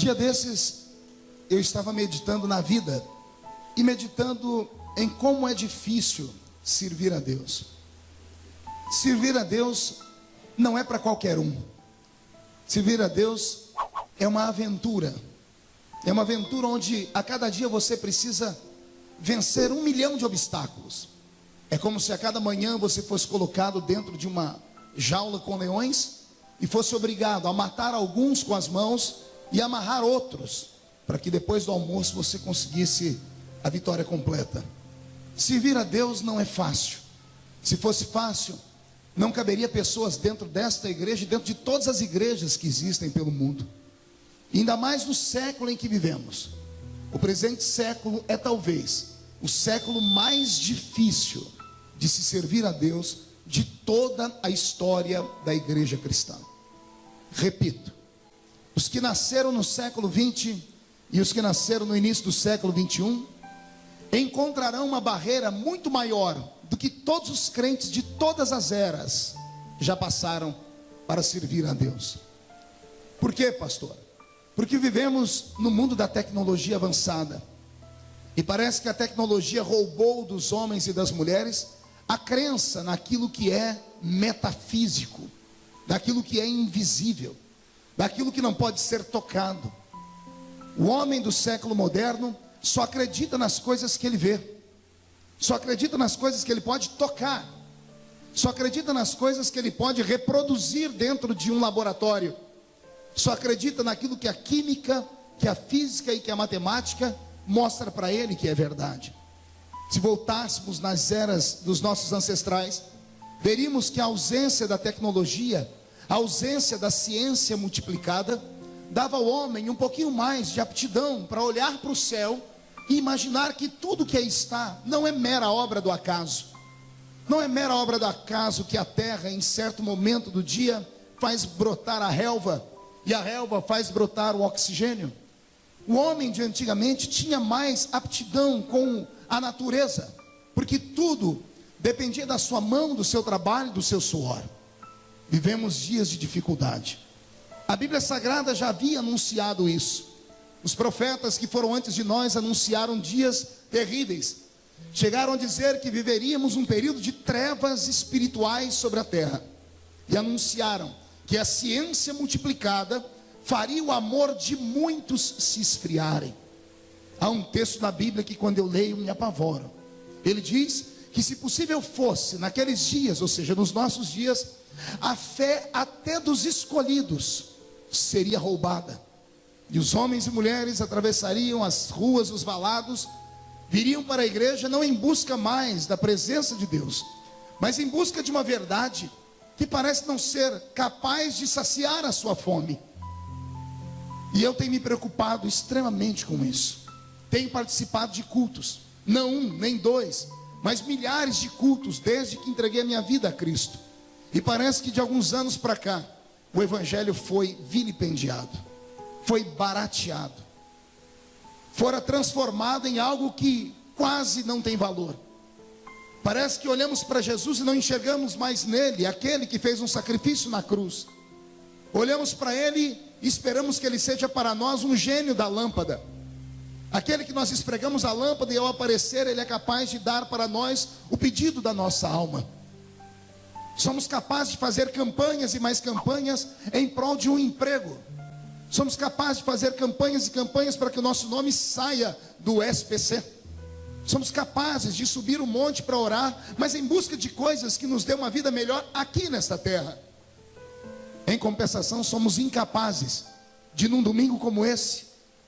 dia desses, eu estava meditando na vida e meditando em como é difícil servir a Deus. Servir a Deus não é para qualquer um. Servir a Deus é uma aventura. É uma aventura onde a cada dia você precisa vencer 1 milhão de obstáculos. É como se a cada manhã você fosse colocado dentro de uma jaula com leões e fosse obrigado a matar alguns com as mãos e amarrar outros, para que depois do almoço você conseguisse a vitória completa. Servir a Deus não é fácil. Se fosse fácil, não caberia pessoas dentro desta igreja e dentro de todas as igrejas que existem pelo mundo. E ainda mais no século em que vivemos. O presente século é talvez o século mais difícil de se servir a Deus de toda a história da igreja cristã. Repito, os que nasceram no século 20 e os que nasceram no início do século 21 encontrarão uma barreira muito maior do que todos os crentes de todas as eras já passaram para servir a Deus. Por quê, pastor? Porque vivemos no mundo da tecnologia avançada e parece que a tecnologia roubou dos homens e das mulheres a crença naquilo que é metafísico, daquilo que é invisível, daquilo que não pode ser tocado. O homem do século moderno só acredita nas coisas que ele vê, só acredita nas coisas que ele pode tocar, só acredita nas coisas que ele pode reproduzir dentro de um laboratório, só acredita naquilo que a química, que a física e que a matemática mostra para ele que é verdade. Se voltássemos nas eras dos nossos ancestrais, veríamos que a ausência da tecnologia, a ausência da ciência multiplicada, dava ao homem um pouquinho mais de aptidão para olhar para o céu e imaginar que tudo que aí está não é mera obra do acaso. Não é mera obra do acaso que a terra em certo momento do dia faz brotar a relva e a relva faz brotar o oxigênio. O homem de antigamente tinha mais aptidão com a natureza, porque tudo dependia da sua mão, do seu trabalho, do seu suor. Vivemos dias de dificuldade. A Bíblia Sagrada já havia anunciado isso. Os profetas que foram antes de nós anunciaram dias terríveis. Chegaram a dizer que viveríamos um período de trevas espirituais sobre a terra. E anunciaram que a ciência multiplicada faria o amor de muitos se esfriarem. Há um texto na Bíblia que quando eu leio me apavoro. Ele diz que se possível fosse naqueles dias, ou seja, nos nossos dias, a fé até dos escolhidos seria roubada. E os homens e mulheres atravessariam as ruas, os valados, viriam para a igreja não em busca mais da presença de Deus, mas em busca de uma verdade que parece não ser capaz de saciar a sua fome. E eu tenho me preocupado extremamente com isso. Tenho participado de cultos, não um, nem dois, mas milhares de cultos desde que entreguei a minha vida a Cristo. E parece que de alguns anos para cá, o evangelho foi vilipendiado, foi barateado, fora transformado em algo que quase não tem valor. Parece que olhamos para Jesus e não enxergamos mais nele, aquele que fez um sacrifício na cruz. Olhamos para ele e esperamos que ele seja para nós um gênio da lâmpada. Aquele que nós esfregamos a lâmpada e ao aparecer ele é capaz de dar para nós o pedido da nossa alma. Somos capazes de fazer campanhas e mais campanhas em prol de um emprego. Somos capazes de fazer campanhas e campanhas para que o nosso nome saia do SPC. Somos capazes de subir um monte para orar, mas em busca de coisas que nos dê uma vida melhor aqui nesta terra. Em compensação, somos incapazes de num domingo como esse,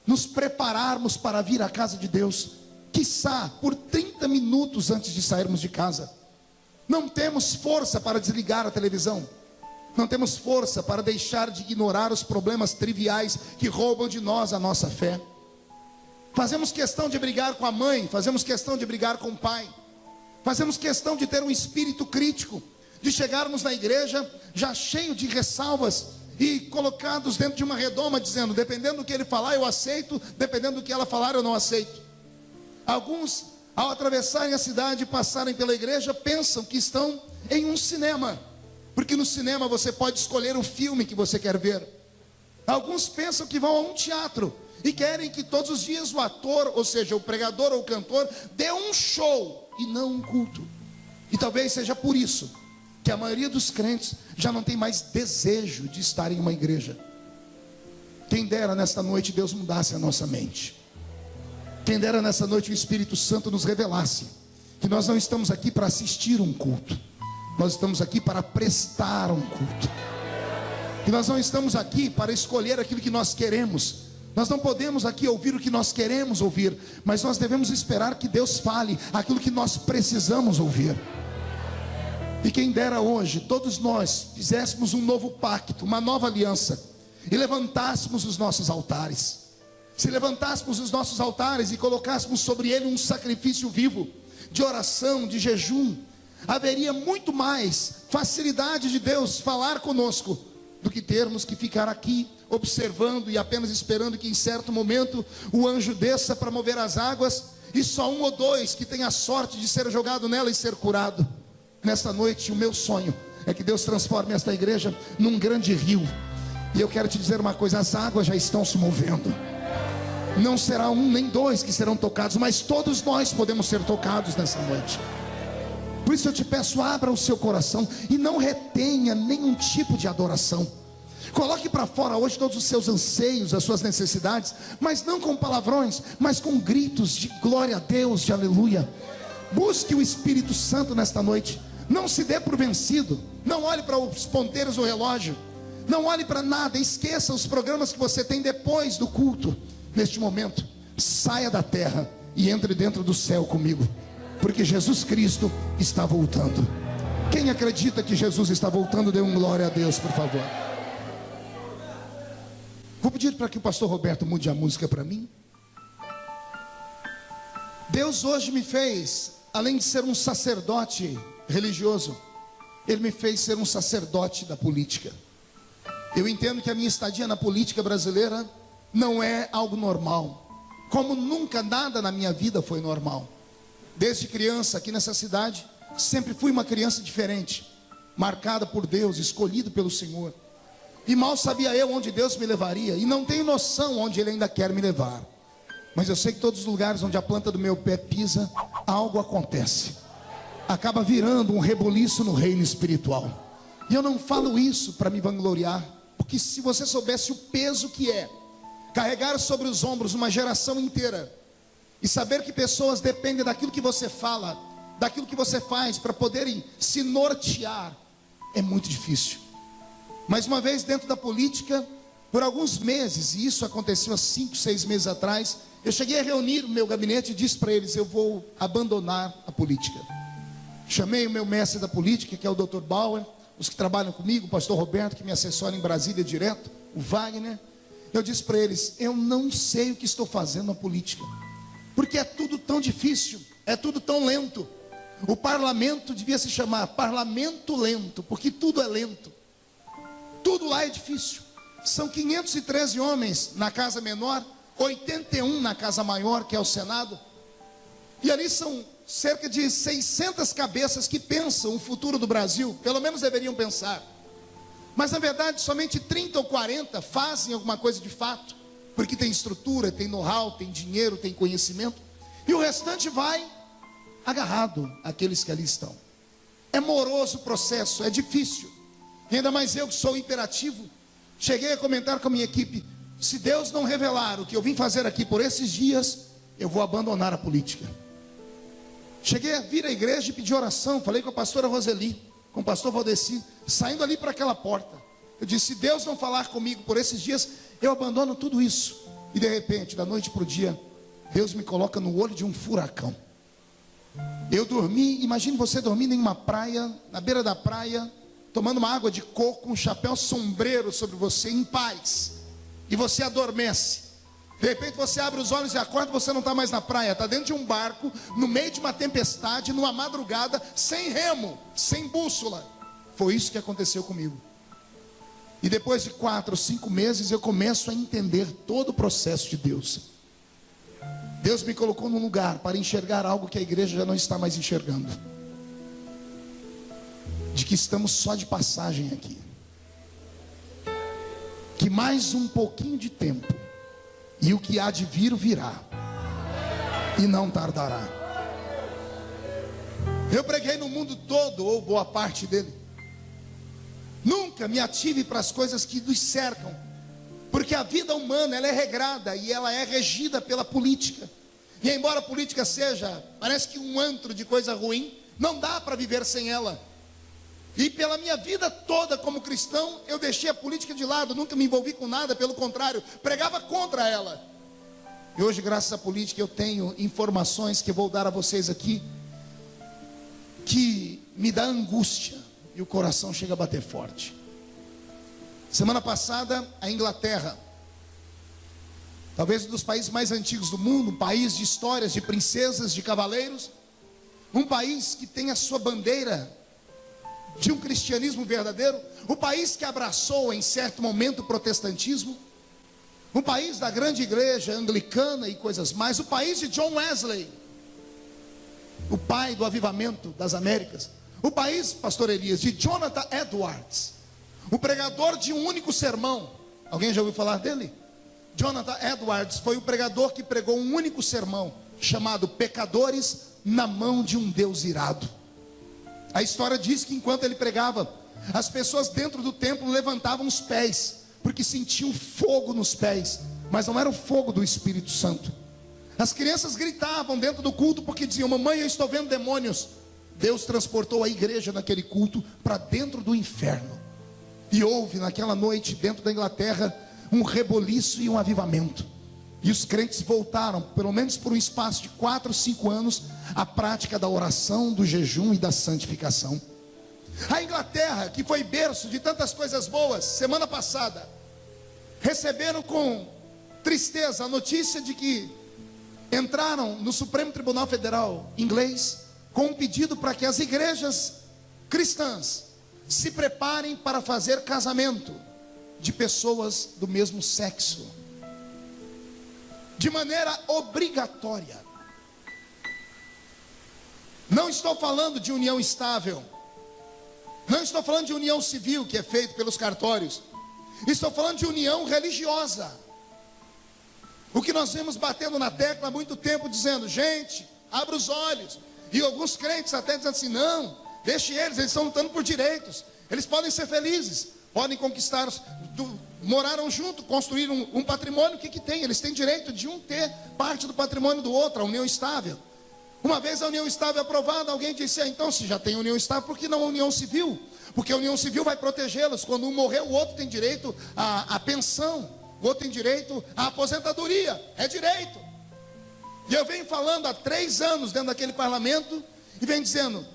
nos prepararmos para vir à casa de Deus, quiçá por 30 minutos antes de sairmos de casa. Não temos força para desligar a televisão. Não temos força para deixar de ignorar os problemas triviais que roubam de nós a nossa fé. Fazemos questão de brigar com a mãe, fazemos questão de brigar com o pai. Fazemos questão de ter um espírito crítico, de chegarmos na igreja já cheio de ressalvas e colocados dentro de uma redoma, dizendo, dependendo do que ele falar eu aceito, dependendo do que ela falar eu não aceito. Alguns, ao atravessarem a cidade e passarem pela igreja, pensam que estão em um cinema, porque no cinema você pode escolher o filme que você quer ver. Alguns pensam que vão a um teatro e querem que todos os dias o ator, ou seja, o pregador ou o cantor, dê um show e não um culto. E talvez seja por isso que a maioria dos crentes já não tem mais desejo de estar em uma igreja. Quem dera nesta noite Deus mudasse a nossa mente. Quem dera nessa noite o Espírito Santo nos revelasse que nós não estamos aqui para assistir um culto, nós estamos aqui para prestar um culto. Que nós não estamos aqui para escolher aquilo que nós queremos. Nós não podemos aqui ouvir o que nós queremos ouvir, mas nós devemos esperar que Deus fale aquilo que nós precisamos ouvir. E quem dera hoje todos nós fizéssemos um novo pacto, uma nova aliança, e levantássemos os nossos altares. Se levantássemos os nossos altares e colocássemos sobre ele um sacrifício vivo, de oração, de jejum, haveria muito mais facilidade de Deus falar conosco, do que termos que ficar aqui observando e apenas esperando que em certo momento o anjo desça para mover as águas, e só um ou dois que tem a sorte de ser jogado nela e ser curado. Nesta noite o meu sonho é que Deus transforme esta igreja num grande rio. E eu quero te dizer uma coisa: as águas já estão se movendo. Não será um nem dois que serão tocados, mas todos nós podemos ser tocados nessa noite. Por isso eu te peço, abra o seu coração e não retenha nenhum tipo de adoração. Coloque para fora hoje todos os seus anseios, as suas necessidades, mas não com palavrões, mas com gritos de glória a Deus, de aleluia. Busque o Espírito Santo nesta noite. Não se dê por vencido. Não olhe para os ponteiros do relógio. Não olhe para nada. Esqueça os programas que você tem depois do culto. Neste momento, saia da terra e entre dentro do céu comigo, porque Jesus Cristo está voltando. Quem acredita que Jesus está voltando, dê um glória a Deus, por favor. Vou pedir para que o pastor Roberto mude a música para mim. Deus hoje me fez, além de ser um sacerdote religioso, Ele me fez ser um sacerdote da política. Eu entendo que a minha estadia na política brasileira não é algo normal, como nunca nada na minha vida foi normal. Desde criança aqui nessa cidade, sempre fui uma criança diferente, marcada por Deus, escolhido pelo Senhor. E mal sabia eu onde Deus me levaria, e não tenho noção onde Ele ainda quer me levar. Mas eu sei que todos os lugares onde a planta do meu pé pisa, algo acontece. Acaba virando um reboliço no reino espiritual. E eu não falo isso para me vangloriar, porque se você soubesse o peso que é carregar sobre os ombros uma geração inteira, e saber que pessoas dependem daquilo que você fala, daquilo que você faz, para poderem se nortear, é muito difícil. Mais uma vez, dentro da política, por alguns meses, e isso aconteceu há 5, 6 meses atrás, eu cheguei a reunir o meu gabinete e disse para eles: eu vou abandonar a política. Chamei o meu mestre da política, que é o Dr. Bauer, os que trabalham comigo, o pastor Roberto, que me assessora em Brasília direto, o Wagner. Eu disse para eles: eu não sei o que estou fazendo na política, porque é tudo tão difícil, é tudo tão lento. O parlamento devia se chamar parlamento lento, porque tudo é lento, tudo lá é difícil. São 513 homens na casa menor, 81 na casa maior, que é o Senado, e ali são cerca de 600 cabeças que pensam o futuro do Brasil, pelo menos deveriam pensar. Mas na verdade somente 30 ou 40 fazem alguma coisa de fato, porque tem estrutura, tem know-how, tem dinheiro, tem conhecimento, e o restante vai agarrado àqueles que ali estão. É moroso o processo, é difícil, e ainda mais eu que sou imperativo. Cheguei a comentar com a minha equipe: se Deus não revelar o que eu vim fazer aqui por esses dias, eu vou abandonar a política. Cheguei a vir à igreja e pedir oração. Falei com a pastora Roseli, com o pastor Valdeci, saindo ali para aquela porta. Eu disse: se Deus não falar comigo por esses dias, eu abandono tudo isso. E de repente, da noite para o dia, Deus me coloca no olho de um furacão. Eu dormi, imagine você dormindo em uma praia, na beira da praia, tomando uma água de coco, um chapéu sombreiro sobre você, em paz, e você adormece. De repente você abre os olhos e acorda, você não está mais na praia, está dentro de um barco, no meio de uma tempestade, numa madrugada, sem remo, sem bússola. Foi isso que aconteceu comigo. E depois de 4 ou 5 meses, eu começo a entender todo o processo de Deus. Deus me colocou num lugar para enxergar algo que a igreja já não está mais enxergando. De que estamos só de passagem aqui. que mais um pouquinho de tempo, e o que há de vir virá, e não tardará. Eu preguei no mundo todo, ou boa parte dele. Nunca me ative para as coisas que nos cercam, porque a vida humana, ela é regrada e ela é regida pela política. E embora a política seja, parece que um antro de coisa ruim, não dá para viver sem ela. E pela minha vida toda como cristão, eu deixei a política de lado, nunca me envolvi com nada, pelo contrário, pregava contra ela. E hoje, graças à política, eu tenho informações que eu vou dar a vocês aqui, que me dá angústia, e o coração chega a bater forte. Semana passada, a Inglaterra, talvez um dos países mais antigos do mundo, um país de histórias, de princesas, de cavaleiros, um país que tem a sua bandeira de um cristianismo verdadeiro, o país que abraçou em certo momento o protestantismo, um país da grande igreja anglicana e coisas mais, o país de John Wesley, o pai do avivamento das Américas, o país, pastor Elias, de Jonathan Edwards, o pregador de um único sermão. Alguém já ouviu falar dele? Jonathan Edwards foi o pregador que pregou um único sermão, chamado Pecadores na Mão de um Deus Irado. A história diz que enquanto ele pregava, as pessoas dentro do templo levantavam os pés, porque sentiam fogo nos pés, mas não era o fogo do Espírito Santo. As crianças gritavam dentro do culto, porque diziam: mamãe, eu estou vendo demônios. Deus transportou a igreja naquele culto para dentro do inferno. E houve naquela noite, dentro da Inglaterra, um reboliço e um avivamento. E os crentes voltaram, pelo menos por um espaço de 4 ou 5 anos, à prática da oração, do jejum e da santificação. A Inglaterra, que foi berço de tantas coisas boas, semana passada, receberam com tristeza a notícia de que entraram no Supremo Tribunal Federal inglês com um pedido para que as igrejas cristãs se preparem para fazer casamento de pessoas do mesmo sexo, de maneira obrigatória. Não estou falando de união estável, não estou falando de união civil que é feito pelos cartórios, estou falando de união religiosa. O que nós vemos batendo na tecla há muito tempo, dizendo: gente, abra os olhos. E alguns crentes até dizem assim: não, deixe eles estão lutando por direitos, eles podem ser felizes, podem conquistar, moraram junto, construíram um patrimônio. O que tem? Eles têm direito de um ter parte do patrimônio do outro, a união estável. Uma vez a união estável aprovada, alguém disse: então se já tem união estável, por que não a união civil? Porque a união civil vai protegê-los. Quando um morrer, o outro tem direito à pensão, o outro tem direito à aposentadoria, é direito. E eu venho falando há 3 anos dentro daquele parlamento, e venho dizendo: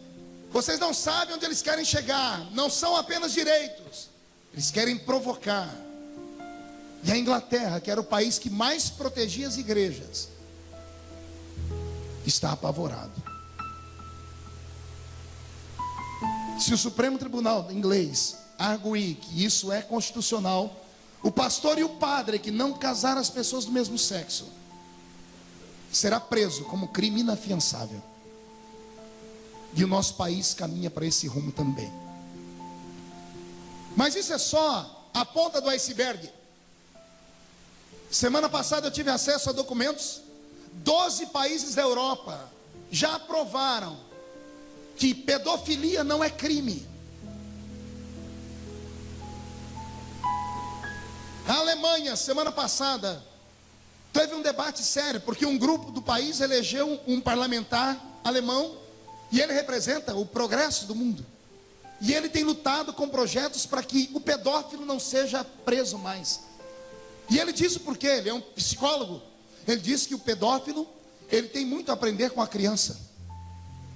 vocês não sabem onde eles querem chegar, não são apenas direitos, eles querem provocar. E a Inglaterra, que era o país que mais protegia as igrejas, está apavorado. Se o Supremo Tribunal inglês arguir que isso é constitucional, o pastor e o padre que não casar as pessoas do mesmo sexo será preso como crime inafiançável. E o nosso país caminha para esse rumo também. Mas isso é só a ponta do iceberg. Semana passada eu tive acesso a documentos. 12 países da Europa já aprovaram que pedofilia não é crime. A Alemanha, semana passada, teve um debate sério, porque um grupo do país elegeu um parlamentar alemão, e ele representa o progresso do mundo. E ele tem lutado com projetos para que o pedófilo não seja preso mais. E ele diz o porquê, ele é um psicólogo. Ele diz que o pedófilo, ele tem muito a aprender com a criança.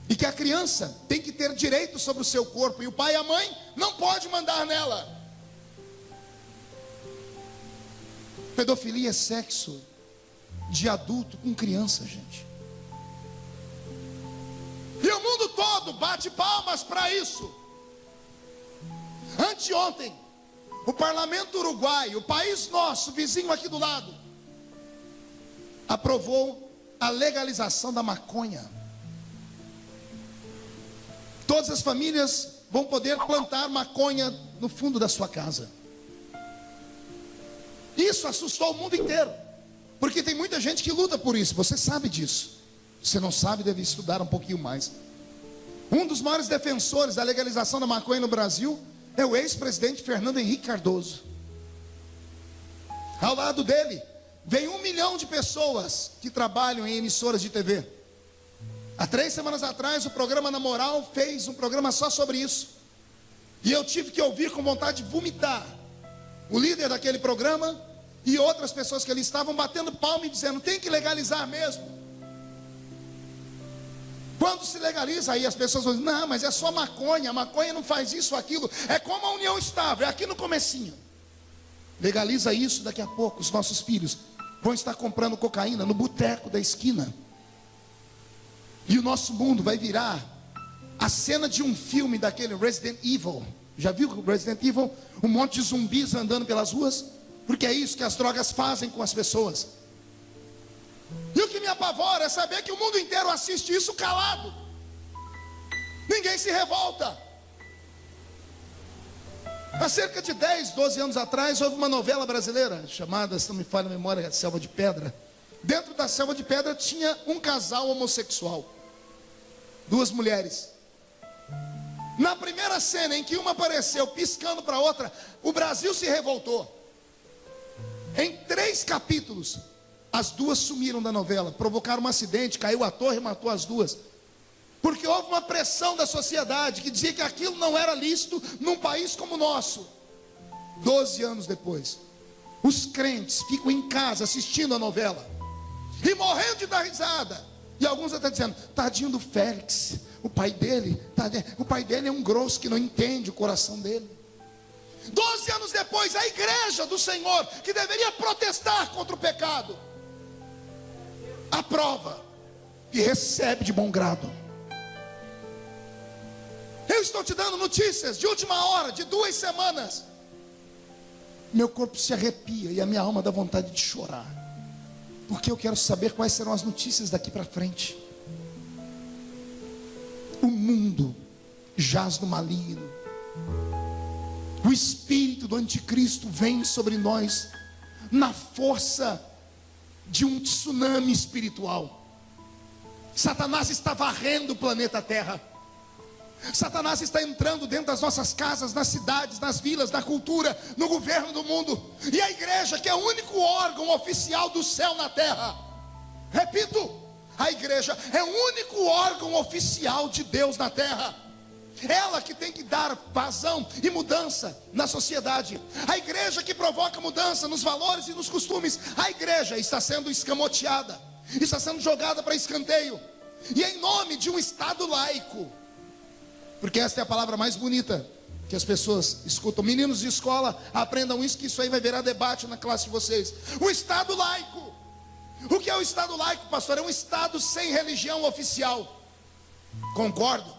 E que a criança tem que ter direito sobre o seu corpo, e o pai e a mãe não pode mandar nela. Pedofilia é sexo de adulto com criança, gente. E o mundo todo bate palmas para isso. Anteontem, o parlamento uruguaio, o país nosso, vizinho aqui do lado, aprovou a legalização da maconha. Todas as famílias vão poder plantar maconha no fundo da sua casa. Isso assustou o mundo inteiro, porque tem muita gente que luta por isso. Você sabe disso. Se não sabe, deve estudar um pouquinho mais. Um dos maiores defensores da legalização da maconha no Brasil é o ex-presidente Fernando Henrique Cardoso. Ao lado dele vem 1 milhão de pessoas que trabalham em emissoras de TV. Há 3 semanas atrás, o programa Na Moral fez um programa só sobre isso. E eu tive que ouvir com vontade de vomitar o líder daquele programa e outras pessoas que ali estavam batendo palma e dizendo: tem que legalizar mesmo. Quando se legaliza, aí as pessoas vão dizer: não, mas é só maconha, a maconha não faz isso ou aquilo. É como a união estável, é aqui no comecinho. Legaliza isso, daqui a pouco os nossos filhos vão estar comprando cocaína no boteco da esquina. E o nosso mundo vai virar a cena de um filme daquele Resident Evil. Já viu o Resident Evil? Um monte de zumbis andando pelas ruas. Porque é isso que as drogas fazem com as pessoas. E o que me apavora é saber que o mundo inteiro assiste isso calado. Ninguém se revolta. Há cerca de 10, 12 anos atrás, houve uma novela brasileira chamada, se não me falha a memória, Selva de Pedra. Dentro da Selva de Pedra tinha um casal homossexual. 2 mulheres. Na primeira cena em que uma apareceu piscando para a outra, o Brasil se revoltou. Em 3 capítulos, as 2 sumiram da novela, provocaram um acidente, caiu a torre e matou as 2. Porque houve uma pressão da sociedade que dizia que aquilo não era lícito num país como o nosso. 12 anos depois, os crentes ficam em casa assistindo a novela e morrendo de dar risada. E alguns até dizendo: tadinho do Félix, o pai dele é um grosso que não entende o coração dele. 12 anos depois, a igreja do Senhor, que deveria protestar contra o pecado, aprova e recebe de bom grado. Eu estou te dando notícias de última hora, de 2 semanas. Meu corpo se arrepia e a minha alma dá vontade de chorar, porque eu quero saber quais serão as notícias daqui para frente. O mundo jaz no maligno. O espírito do anticristo vem sobre nós na força de um tsunami espiritual. Satanás está varrendo o planeta Terra. Satanás está entrando dentro das nossas casas, nas cidades, nas vilas, na cultura, no governo do mundo. E a igreja, que é o único órgão oficial do céu na terra, repito, a igreja é o único órgão oficial de Deus na terra. Ela que tem que dar vazão e mudança na sociedade. A igreja que provoca mudança nos valores e nos costumes. A igreja está sendo escamoteada, está sendo jogada para escanteio. E em nome de um Estado laico, porque esta é a palavra mais bonita que as pessoas escutam. Meninos de escola, aprendam isso, que isso aí vai virar debate na classe de vocês. O Estado laico. O que é o Estado laico, pastor? É um Estado sem religião oficial. Concordo.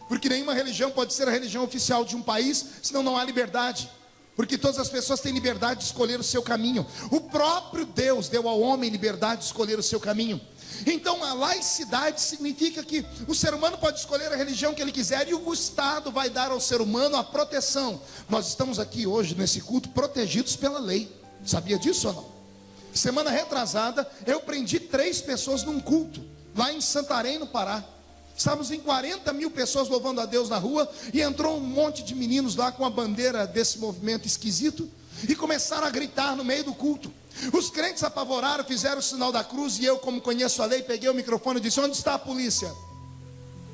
Porque nenhuma religião pode ser a religião oficial de um país, senão não há liberdade. Porque todas as pessoas têm liberdade de escolher o seu caminho. O próprio Deus deu ao homem liberdade de escolher o seu caminho. Então a laicidade significa que o ser humano pode escolher a religião que ele quiser, e o Estado vai dar ao ser humano a proteção. Nós estamos aqui hoje nesse culto protegidos pela lei. Sabia disso ou não? Semana retrasada eu prendi 3 pessoas num culto lá em Santarém, no Pará. Estávamos em 40 mil pessoas louvando a Deus na rua, e entrou um monte de meninos lá com a bandeira desse movimento esquisito e começaram a gritar no meio do culto. Os crentes apavoraram, fizeram o sinal da cruz, e eu, como conheço a lei, peguei o microfone e disse: onde está a polícia?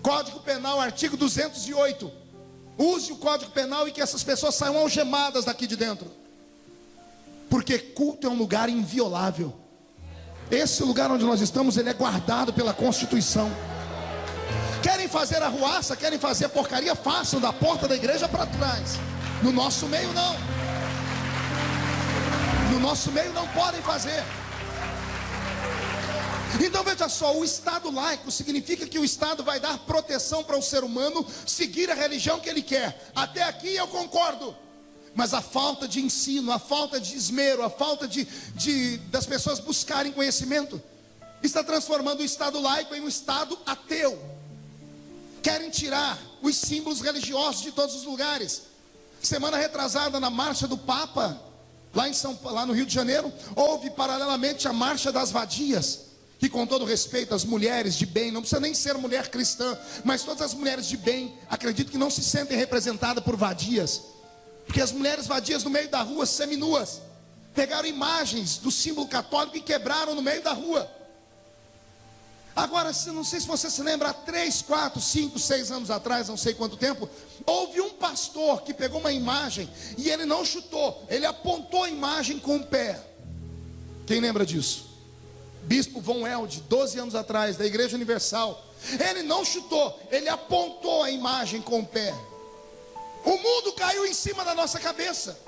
Código Penal, artigo 208. Use o Código Penal e que essas pessoas saiam algemadas daqui de dentro. Porque culto é um lugar inviolável. Esse lugar onde nós estamos, ele é guardado pela Constituição. Querem fazer arruaça, querem fazer porcaria, façam da porta da igreja para trás. No nosso meio não. No nosso meio não podem fazer. Então veja só, o Estado laico significa que o Estado vai dar proteção para o ser humano seguir a religião que ele quer. Até aqui eu concordo. Mas a falta de ensino, a falta de esmero, a falta das pessoas buscarem conhecimento, está transformando o Estado laico em um Estado ateu. Querem tirar os símbolos religiosos de todos os lugares. Semana retrasada, na marcha do Papa, Lá no Rio de Janeiro, houve paralelamente a Marcha das Vadias, que, com todo respeito às mulheres de bem, não precisa nem ser mulher cristã, mas todas as mulheres de bem, acredito que não se sentem representadas por vadias, porque as mulheres vadias no meio da rua, seminuas, pegaram imagens do símbolo católico e quebraram no meio da rua. Agora, não sei se você se lembra, há 3, 4, 5, 6 anos atrás, não sei quanto tempo, houve um pastor que pegou uma imagem e ele não chutou, ele apontou a imagem com o pé. Quem lembra disso? Bispo Von Elde, 12 anos atrás, da Igreja Universal. Ele não chutou, ele apontou a imagem com o pé. O mundo caiu em cima da nossa cabeça.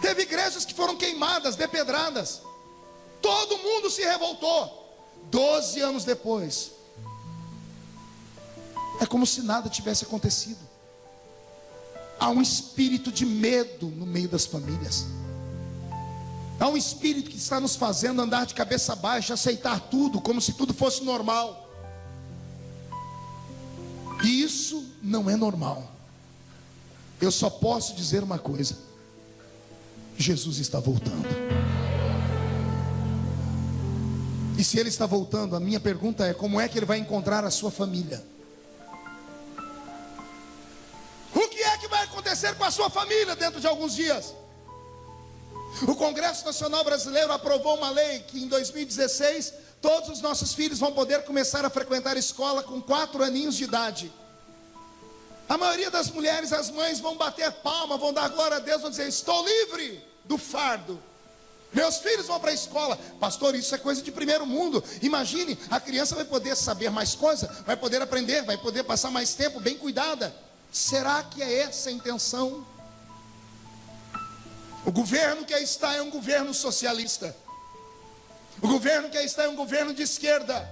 Teve igrejas que foram queimadas, depedradas. Todo mundo se revoltou. 12 anos depois, é como se nada tivesse acontecido. Há um espírito de medo no meio das famílias. Há um espírito que está nos fazendo andar de cabeça baixa, aceitar tudo como se tudo fosse normal. E isso não é normal. Eu só posso dizer uma coisa: Jesus está voltando. E se Ele está voltando, a minha pergunta é: como é que Ele vai encontrar a sua família? O que é que vai acontecer com a sua família dentro de alguns dias? O Congresso Nacional Brasileiro aprovou uma lei que em 2016 todos os nossos filhos vão poder começar a frequentar a escola com 4 aninhos de idade. A maioria das mulheres, as mães, vão bater palma, vão dar glória a Deus, vão dizer: estou livre do fardo. Meus filhos vão para a escola. Pastor, isso é coisa de primeiro mundo. Imagine, a criança vai poder saber mais coisa, vai poder aprender, vai poder passar mais tempo bem cuidada. Será que é essa a intenção? O governo que aí está é um governo socialista. O governo que aí está é um governo de esquerda.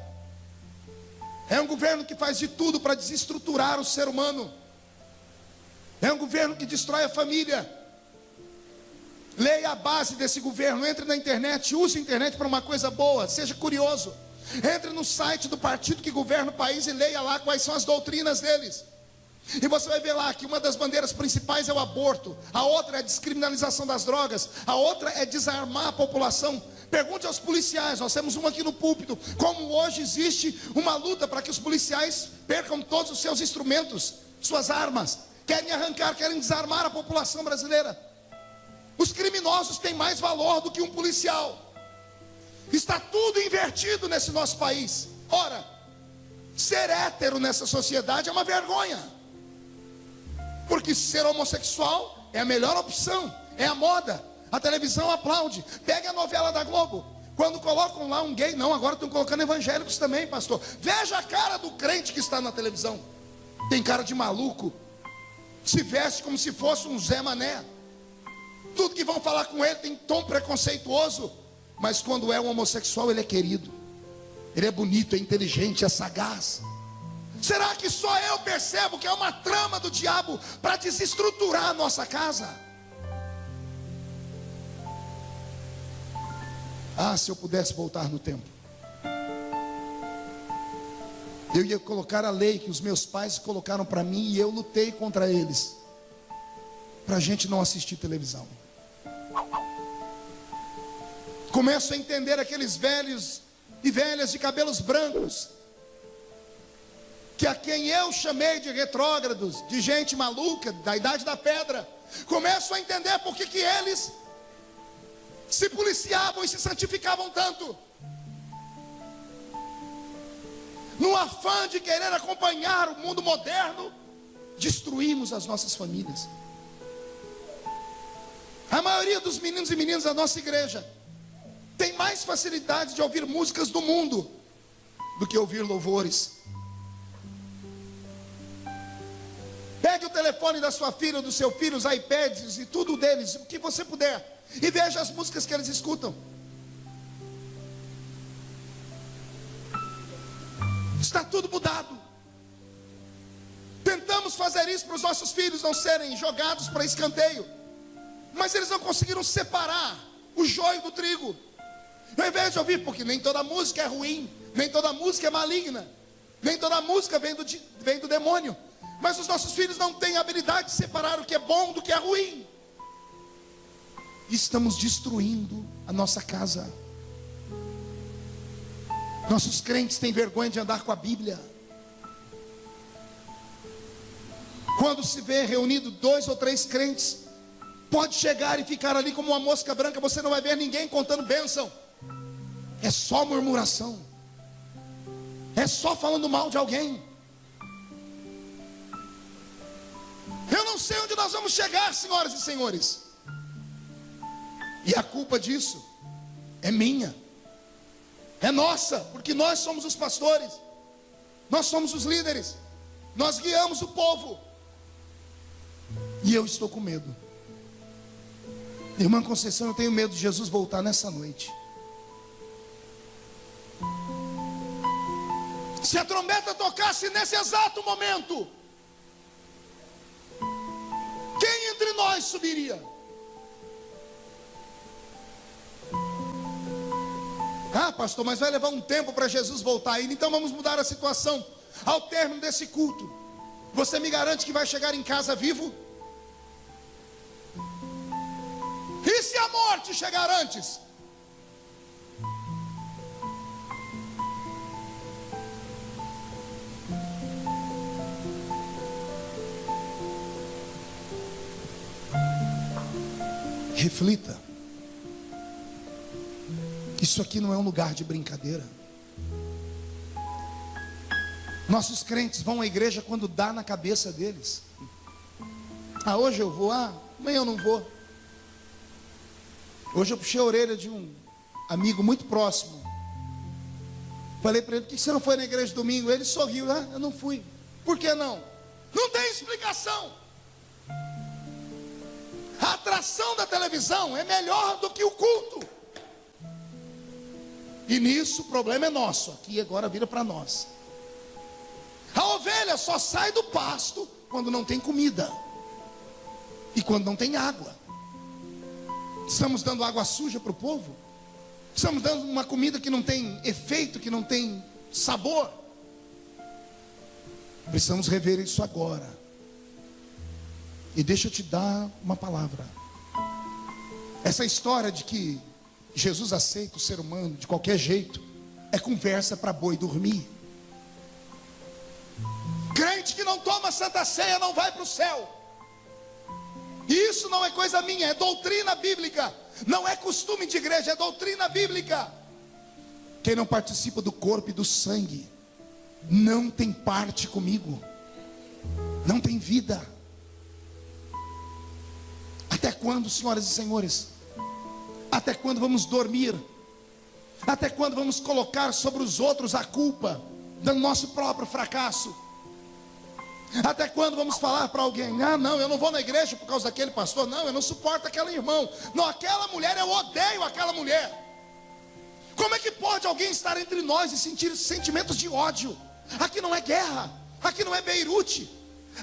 É um governo que faz de tudo para desestruturar o ser humano. É um governo que destrói a família. Leia a base desse governo, entre na internet, use a internet para uma coisa boa, seja curioso. Entre no site do partido que governa o país e leia lá quais são as doutrinas deles. E você vai ver lá que uma das bandeiras principais é o aborto, a outra é a descriminalização das drogas, a outra é desarmar a população. Pergunte aos policiais, nós temos uma aqui no púlpito, como hoje existe uma luta para que os policiais percam todos os seus instrumentos, suas armas, querem arrancar, querem desarmar a população brasileira. Os criminosos têm mais valor do que um policial. Está tudo invertido nesse nosso país. Ora, ser hétero nessa sociedade é uma vergonha, porque ser homossexual é a melhor opção, é a moda. A televisão aplaude. Pegue a novela da Globo, quando colocam lá um gay, não, agora estão colocando evangélicos também, pastor. Veja a cara do crente que está na televisão. Tem cara de maluco, se veste como se fosse um Zé Mané. Tudo que vão falar com ele tem tom preconceituoso. Mas quando é um homossexual, ele é querido, ele é bonito, é inteligente, é sagaz. Será que só eu percebo que é uma trama do diabo para desestruturar a nossa casa? Ah, se eu pudesse voltar no tempo, eu ia colocar a lei que os meus pais colocaram para mim e eu lutei contra eles, para a gente não assistir televisão. Começo a entender aqueles velhos e velhas de cabelos brancos, que a quem eu chamei de retrógrados, de gente maluca, da idade da pedra. Começo a entender por que eles se policiavam e se santificavam tanto. No afã de querer acompanhar o mundo moderno, destruímos as nossas famílias. A maioria dos meninos e meninas da nossa igreja tem mais facilidade de ouvir músicas do mundo do que ouvir louvores. Pegue o telefone da sua filha ou do seu filho, os iPads e tudo deles, o que você puder, e veja as músicas que eles escutam. Está tudo mudado. Tentamos fazer isso para os nossos filhos não serem jogados para escanteio, mas eles não conseguiram separar o joio do trigo. Ao invés de ouvir, porque nem toda música é ruim, nem toda música é maligna, nem toda música vem do demônio. Mas os nossos filhos não têm a habilidade de separar o que é bom do que é ruim. Estamos destruindo a nossa casa. Nossos crentes têm vergonha de andar com a Bíblia. Quando se vê reunido 2 ou 3 crentes, pode chegar e ficar ali como uma mosca branca. Você não vai ver ninguém contando bênção. É só murmuração. É só falando mal de alguém. Eu não sei onde nós vamos chegar, senhoras e senhores. E a culpa disso é minha, é nossa, porque nós somos os pastores, nós somos os líderes, nós guiamos o povo. E eu estou com medo. Irmã Conceição, eu tenho medo de Jesus voltar nessa noite. Se a trombeta tocasse nesse exato momento, quem entre nós subiria? Ah, pastor, mas vai levar um tempo para Jesus voltar ainda. Então vamos mudar a situação. Ao término desse culto, você me garante que vai chegar em casa vivo? E se a morte chegar antes? Reflita. Isso aqui não é um lugar de brincadeira. Nossos crentes vão à igreja quando dá na cabeça deles. Ah, hoje eu vou, amanhã eu não vou. Hoje eu puxei a orelha de um amigo muito próximo. Falei para ele, por que você não foi na igreja domingo? Ele sorriu, eu não fui. Por que não? Não tem explicação. A atração da televisão é melhor do que o culto. E nisso o problema é nosso. Aqui agora vira para nós. A ovelha só sai do pasto quando não tem comida e quando não tem água. Estamos dando água suja para o povo? Estamos dando uma comida que não tem efeito, que não tem sabor? Precisamos rever isso agora. E deixa eu te dar uma palavra. Essa história de que Jesus aceita o ser humano de qualquer jeito é conversa para boi dormir. Crente que não toma Santa Ceia não vai para o céu. E isso não é coisa minha, é doutrina bíblica. Não é costume de igreja, é doutrina bíblica. Quem não participa do corpo e do sangue não tem parte comigo, não tem vida. Até quando, senhoras e senhores? Até quando vamos dormir? Até quando vamos colocar sobre os outros a culpa do nosso próprio fracasso? Até quando vamos falar para alguém, não, eu não vou na igreja por causa daquele pastor, não, eu não suporto aquele irmão, não, aquela mulher, eu odeio aquela mulher. Como é que pode alguém estar entre nós e sentir sentimentos de ódio? Aqui não é guerra, aqui não é Beirute,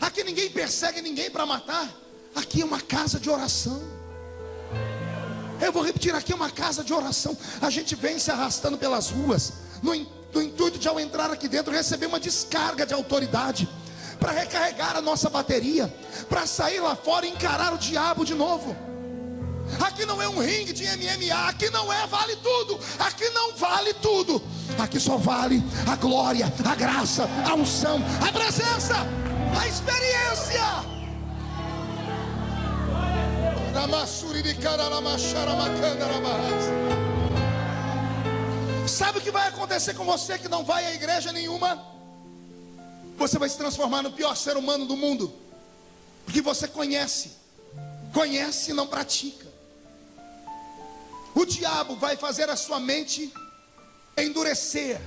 aqui ninguém persegue ninguém para matar, aqui é uma casa de oração. Eu vou repetir, aqui é uma casa de oração. A gente vem se arrastando pelas ruas no intuito de, ao entrar aqui dentro, receber uma descarga de autoridade, para recarregar a nossa bateria, para sair lá fora e encarar o diabo de novo. Aqui não é um ringue de MMA, aqui não é vale tudo, aqui não vale tudo, aqui só vale a glória, a graça, a unção, a presença, a experiência. Sabe o que vai acontecer com você que não vai à igreja nenhuma? Você vai se transformar no pior ser humano do mundo, porque você conhece e não pratica. O diabo vai fazer a sua mente endurecer,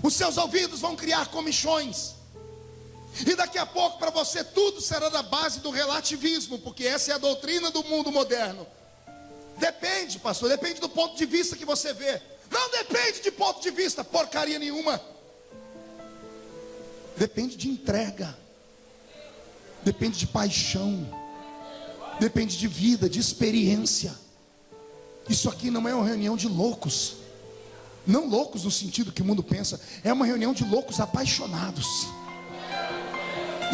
os seus ouvidos vão criar comichões, e daqui a pouco para você tudo será da base do relativismo, porque essa é a doutrina do mundo moderno. Depende, pastor, depende do ponto de vista que você vê. Não depende de ponto de vista, porcaria nenhuma. Depende de entrega, depende de paixão, depende de vida, de experiência. Isso aqui não é uma reunião de loucos, não loucos no sentido que o mundo pensa, é uma reunião de loucos apaixonados.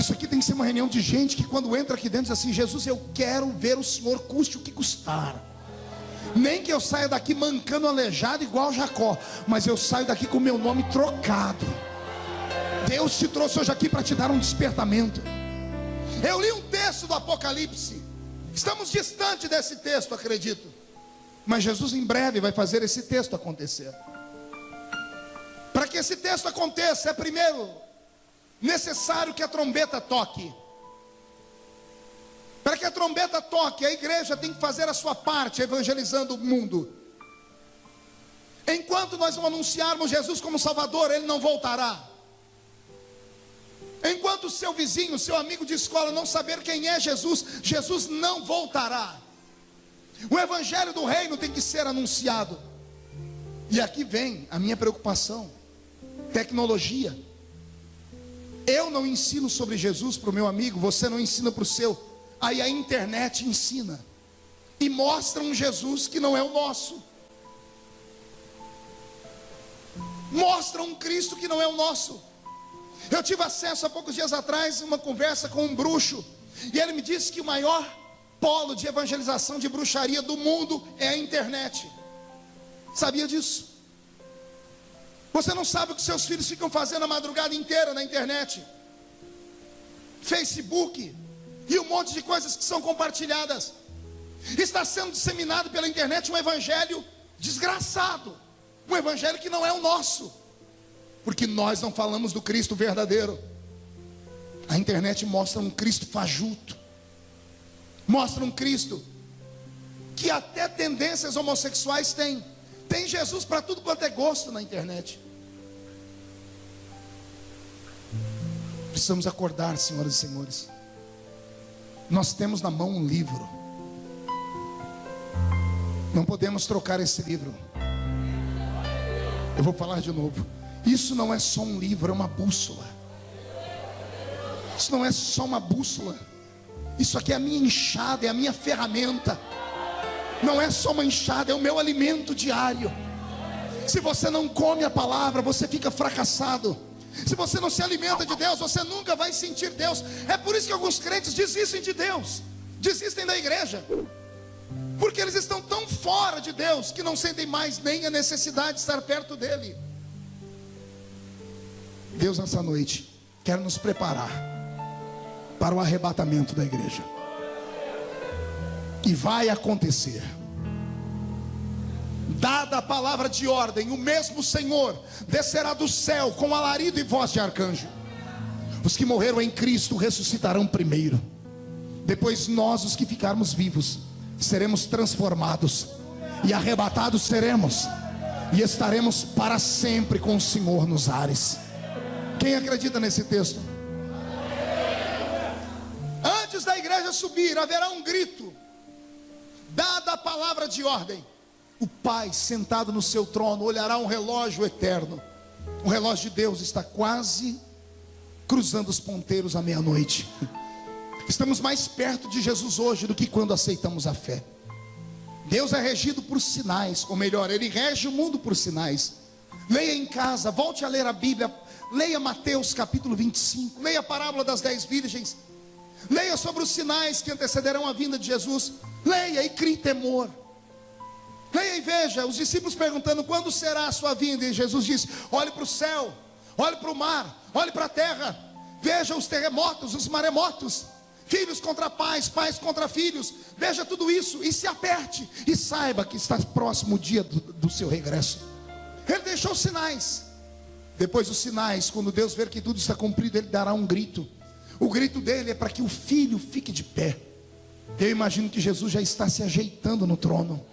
Isso aqui tem que ser uma reunião de gente que quando entra aqui dentro diz assim: Jesus, eu quero ver o Senhor custe o que custar. Nem que eu saia daqui mancando, aleijado igual Jacó, mas eu saio daqui com o meu nome trocado. Deus te trouxe hoje aqui para te dar um despertamento. Eu li um texto do Apocalipse. Estamos distante desse texto, acredito, mas Jesus em breve vai fazer esse texto acontecer. Para que esse texto aconteça, é primeiro necessário que a trombeta toque. Para que a trombeta toque, a igreja tem que fazer a sua parte, evangelizando o mundo. Enquanto nós não anunciarmos Jesus como Salvador, Ele não voltará. Enquanto o seu vizinho, seu amigo de escola não saber quem é Jesus, Jesus não voltará. O evangelho do reino tem que ser anunciado. E aqui vem a minha preocupação: tecnologia. Eu não ensino sobre Jesus para o meu amigo, você não ensina para o seu. Aí a internet ensina e mostra um Jesus que não é o nosso. Mostra um Cristo que não é o nosso. Eu tive acesso há poucos dias atrás a uma conversa com um bruxo, e ele me disse que o maior polo de evangelização de bruxaria do mundo é a internet. Sabia disso? Você não sabe o que seus filhos ficam fazendo a madrugada inteira na internet, Facebook e um monte de coisas que são compartilhadas. Está sendo disseminado pela internet um evangelho desgraçado, um evangelho que não é o nosso, porque nós não falamos do Cristo verdadeiro. A internet mostra um Cristo fajuto, mostra um Cristo que até tendências homossexuais tem. Tem Jesus para tudo quanto é gosto na internet. Precisamos acordar, senhoras e senhores. Nós temos na mão um livro. Não podemos trocar esse livro. Eu vou falar de novo. Isso não é só um livro, é uma bússola. Isso não é só uma bússola. Isso aqui é a minha enxada, é a minha ferramenta. Não é só uma enxada, é o meu alimento diário. Se você não come a palavra, você fica fracassado. Se você não se alimenta de Deus, você nunca vai sentir Deus. É por isso que alguns crentes desistem de Deus, desistem da igreja, porque eles estão tão fora de Deus que não sentem mais nem a necessidade de estar perto dele. Deus nessa noite quer nos preparar para o arrebatamento da igreja. E vai acontecer. Dada a palavra de ordem, o mesmo Senhor descerá do céu com alarido e voz de arcanjo. Os que morreram em Cristo ressuscitarão primeiro. Depois nós, os que ficarmos vivos, seremos transformados e arrebatados seremos, e estaremos para sempre com o Senhor nos ares. Quem acredita nesse texto? Antes da igreja subir, haverá um grito. Dada a palavra de ordem, o Pai sentado no seu trono olhará um relógio eterno. O relógio de Deus está quase cruzando os ponteiros à meia-noite. Estamos mais perto de Jesus hoje do que quando aceitamos a fé. Deus é regido por sinais, ou melhor, Ele rege o mundo por sinais. Leia em casa, volte a ler a Bíblia. Leia Mateus capítulo 25, leia a parábola das 10 virgens. Leia sobre os sinais que antecederão a vinda de Jesus. Leia e crie temor. Leia e veja os discípulos perguntando: quando será a sua vinda? E Jesus disse: olhe para o céu, olhe para o mar, olhe para a terra. Veja os terremotos, os maremotos, filhos contra pais, pais contra filhos. Veja tudo isso e se aperte, e saiba que está próximo o dia do seu regresso. Ele deixou sinais. Depois dos sinais, quando Deus ver que tudo está cumprido, Ele dará um grito. O grito dele é para que o filho fique de pé. Eu imagino que Jesus já está se ajeitando no trono.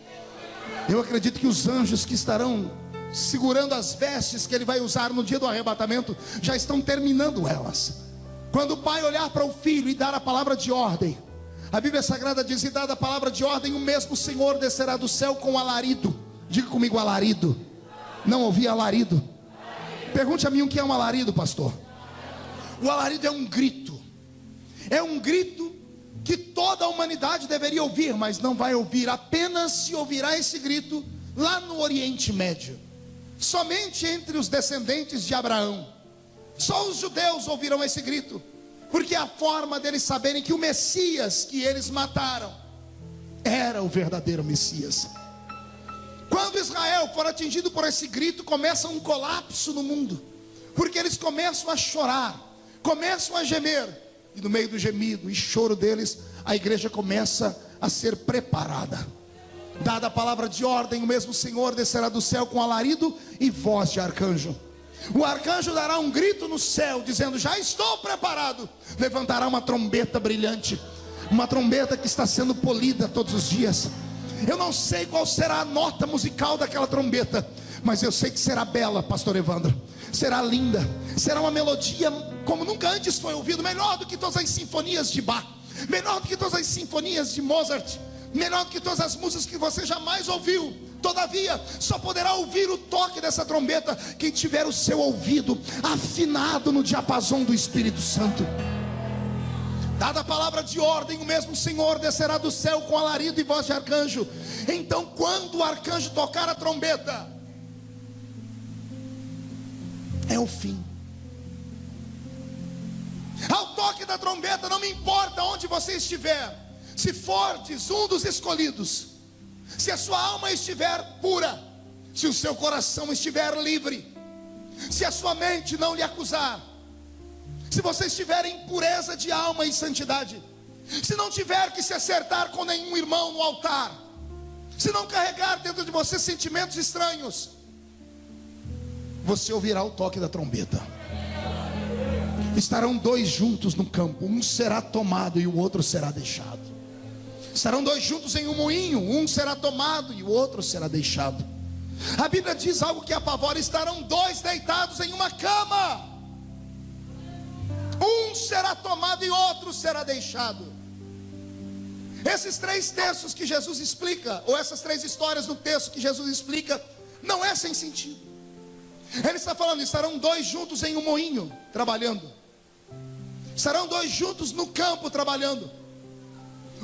Eu acredito que os anjos que estarão segurando as vestes que Ele vai usar no dia do arrebatamento já estão terminando elas. Quando o pai olhar para o filho e dar a palavra de ordem, a Bíblia Sagrada diz: e dada a palavra de ordem, o mesmo Senhor descerá do céu com alarido. Diga comigo: alarido. Não ouvi alarido? Pergunte a mim o que é um alarido, pastor. O alarido é um grito. É um grito que toda a humanidade deveria ouvir, mas não vai ouvir. Apenas se ouvirá esse grito lá no Oriente Médio. Somente entre os descendentes de Abraão. Só os judeus ouvirão esse grito. Porque a forma deles saberem que o Messias que eles mataram era o verdadeiro Messias. Quando Israel for atingido por esse grito, começa um colapso no mundo, porque eles começam a chorar, começam a gemer, e no meio do gemido e choro deles, a igreja começa a ser preparada. Dada a palavra de ordem, o mesmo Senhor descerá do céu com alarido e voz de arcanjo. O arcanjo dará um grito no céu, dizendo: já estou preparado. Levantará uma trombeta brilhante, uma trombeta que está sendo polida todos os dias. Eu não sei qual será a nota musical daquela trombeta, mas eu sei que será bela, pastor Evandro. Será linda, será uma melodia como nunca antes foi ouvido, melhor do que todas as sinfonias de Bach, melhor do que todas as sinfonias de Mozart, melhor do que todas as músicas que você jamais ouviu. Todavia, só poderá ouvir o toque dessa trombeta quem tiver o seu ouvido afinado no diapasão do Espírito Santo. Dada a palavra de ordem, o mesmo Senhor descerá do céu com alarido e voz de arcanjo. Então, quando o arcanjo tocar a trombeta, é o fim. Ao toque da trombeta, não me importa onde você estiver, se fordes um dos escolhidos, se a sua alma estiver pura, se o seu coração estiver livre, se a sua mente não lhe acusar, se você estiver em pureza de alma e santidade, se não tiver que se acertar com nenhum irmão no altar, se não carregar dentro de você sentimentos estranhos, você ouvirá o toque da trombeta. Estarão dois juntos no campo, um será tomado e o outro será deixado. Estarão dois juntos em um moinho, um será tomado e o outro será deixado. A Bíblia diz algo que apavora: estarão dois deitados em uma cama, um será tomado e outro será deixado. Esses três textos que Jesus explica, ou essas três histórias no texto que Jesus explica, não é sem sentido. Ele está falando: estarão dois juntos em um moinho trabalhando, estarão dois juntos no campo trabalhando.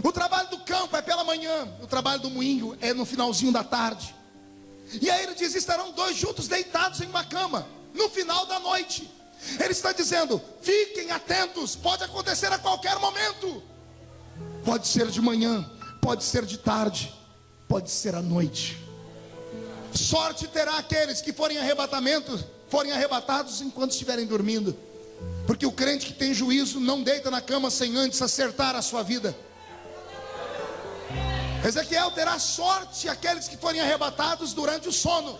O trabalho do campo é pela manhã, o trabalho do moinho é no finalzinho da tarde. E aí ele diz: estarão dois juntos deitados em uma cama no final da noite. Ele está dizendo: fiquem atentos, pode acontecer a qualquer momento. Pode ser de manhã, pode ser de tarde, pode ser à noite. Sorte terá aqueles que forem arrebatados enquanto estiverem dormindo, porque o crente que tem juízo não deita na cama sem antes acertar a sua vida. Ezequiel terá sorte aqueles que forem arrebatados durante o sono,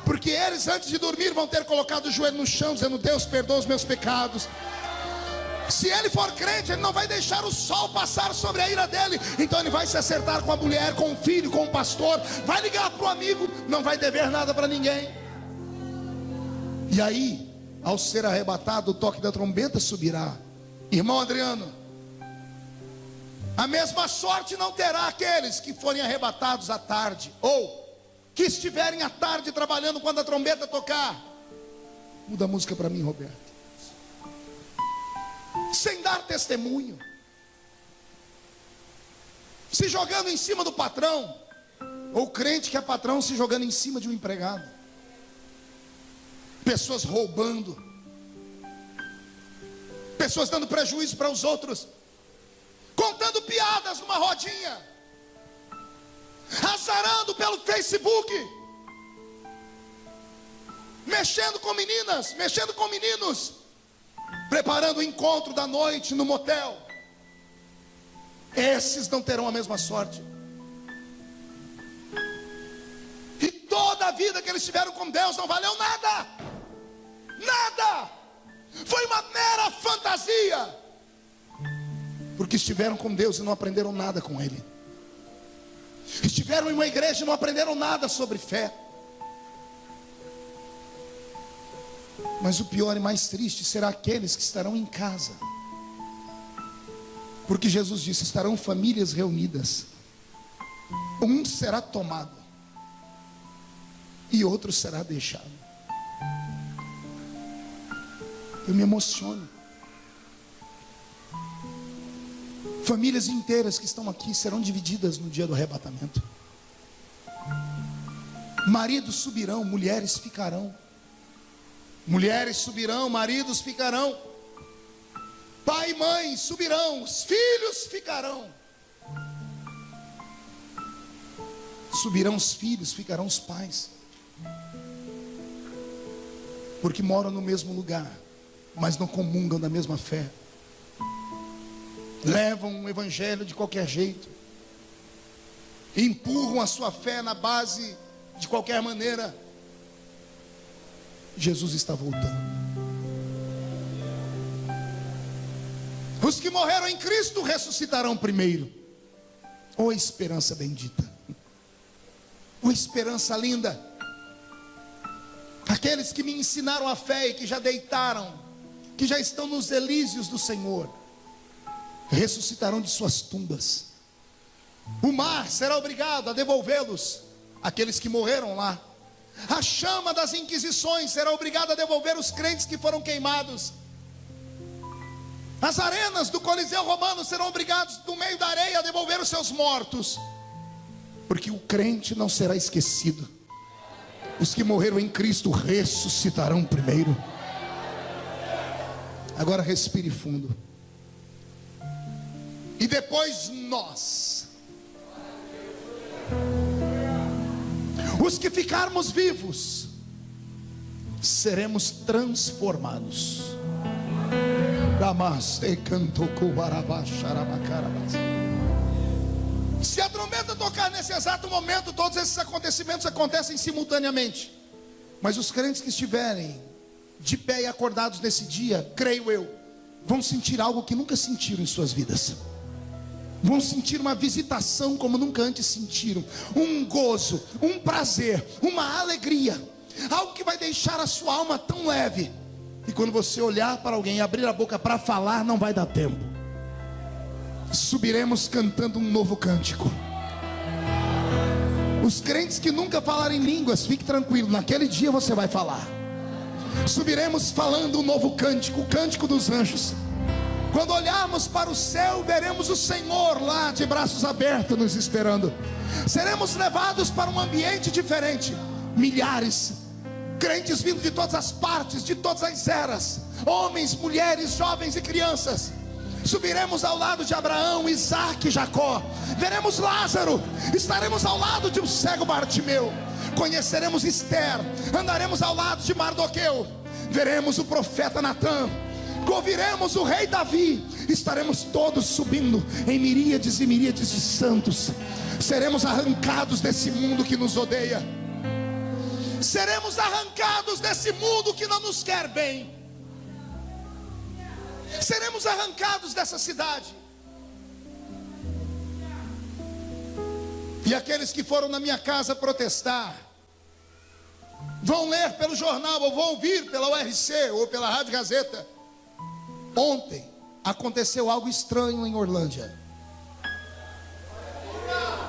porque eles antes de dormir vão ter colocado o joelho no chão, dizendo: Deus, perdoa os meus pecados. Se ele for crente, ele não vai deixar o sol passar sobre a ira dele. Então ele vai se acertar com a mulher, com o filho, com o pastor, vai ligar para o amigo, não vai dever nada para ninguém. E aí, ao ser arrebatado, o toque da trombeta subirá. Irmão Adriano, a mesma sorte não terá aqueles que forem arrebatados à tarde, ou que estiverem à tarde trabalhando quando a trombeta tocar. Muda a música para mim, Roberto. Sem dar testemunho, se jogando em cima do patrão, ou crente que é patrão se jogando em cima de um empregado. Pessoas roubando, pessoas dando prejuízo para os outros, contando piadas numa rodinha, azarando pelo Facebook, mexendo com meninas, mexendo com meninos, preparando o encontro da noite no motel. Esses não terão a mesma sorte. E toda a vida que eles tiveram com Deus não valeu nada. Nada. Foi uma mera fantasia, porque estiveram com Deus e não aprenderam nada com Ele. Estiveram em uma igreja e não aprenderam nada sobre fé. Mas o pior e mais triste será aqueles que estarão em casa, porque Jesus disse: estarão famílias reunidas, um será tomado e outro será deixado. Eu me emociono. Famílias inteiras que estão aqui serão divididas no dia do arrebatamento. Maridos subirão, mulheres ficarão. Mulheres subirão, maridos ficarão. pai e mãe subirão, os filhos ficarão. Subirão os filhos, ficarão os pais. Porque moram no mesmo lugar, mas não comungam da mesma fé. Levam o evangelho de qualquer jeito. Empurram a sua fé na base de qualquer maneira. Jesus está voltando. Os que morreram em Cristo ressuscitarão primeiro. Oh, esperança bendita. Oh, esperança linda. Aqueles que me ensinaram a fé e que já deitaram, que já estão nos elíseos do Senhor, ressuscitarão de suas tumbas. O mar será obrigado a devolvê-los, aqueles que morreram lá. A chama das inquisições será obrigada a devolver os crentes que foram queimados. As arenas do Coliseu Romano serão obrigados, no meio da areia, a devolver os seus mortos. Porque o crente não será esquecido. Os que morreram em Cristo ressuscitarão primeiro. Agora respire fundo. E depois nós, os que ficarmos vivos, seremos transformados. Se a trombeta tocar nesse exato momento, todos esses acontecimentos acontecem simultaneamente. Mas os crentes que estiverem de pé e acordados nesse dia, creio eu, vão sentir algo que nunca sentiram em suas vidas. Vão sentir uma visitação como nunca antes sentiram. Um gozo, um prazer, uma alegria. Algo que vai deixar a sua alma tão leve. E quando você olhar para alguém e abrir a boca para falar, não vai dar tempo. Subiremos cantando um novo cântico. Os crentes que nunca falaram em línguas, fique tranquilo, naquele dia você vai falar. Subiremos falando um novo cântico, o cântico dos anjos. Quando olharmos para o céu, veremos o Senhor lá de braços abertos nos esperando. Seremos levados para um ambiente diferente. Milhares, crentes vindo de todas as partes, de todas as eras, homens, mulheres, jovens e crianças. Subiremos ao lado de Abraão, Isaac e Jacó. Veremos Lázaro. Estaremos ao lado de um cego Bartimeu. Conheceremos Esther. Andaremos ao lado de Mardoqueu. Veremos o profeta Natã. Ouviremos o rei Davi. Estaremos todos subindo em miríades e miríades de santos. Seremos arrancados desse mundo que nos odeia. Seremos arrancados desse mundo que não nos quer bem. Seremos arrancados dessa cidade. E aqueles que foram na minha casa protestar, vão ler pelo jornal, ou vão ouvir pela URC, ou pela Rádio Gazeta. Ontem aconteceu algo estranho em Orlândia.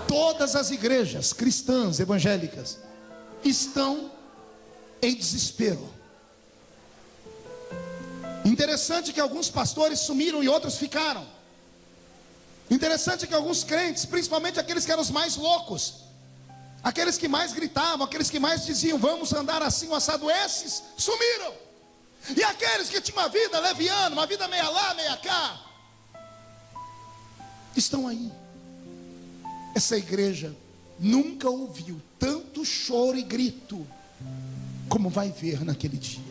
Todas as igrejas cristãs evangélicas estão em desespero. Interessante que alguns pastores sumiram e outros ficaram. Interessante que alguns crentes, principalmente aqueles que eram os mais loucos, aqueles que mais gritavam, aqueles que mais diziam vamos andar assim o assado, esses sumiram. E aqueles que tinham uma vida leviana, uma vida meia lá, meia cá, estão aí. Essa igreja nunca ouviu tanto choro e grito como vai ver naquele dia.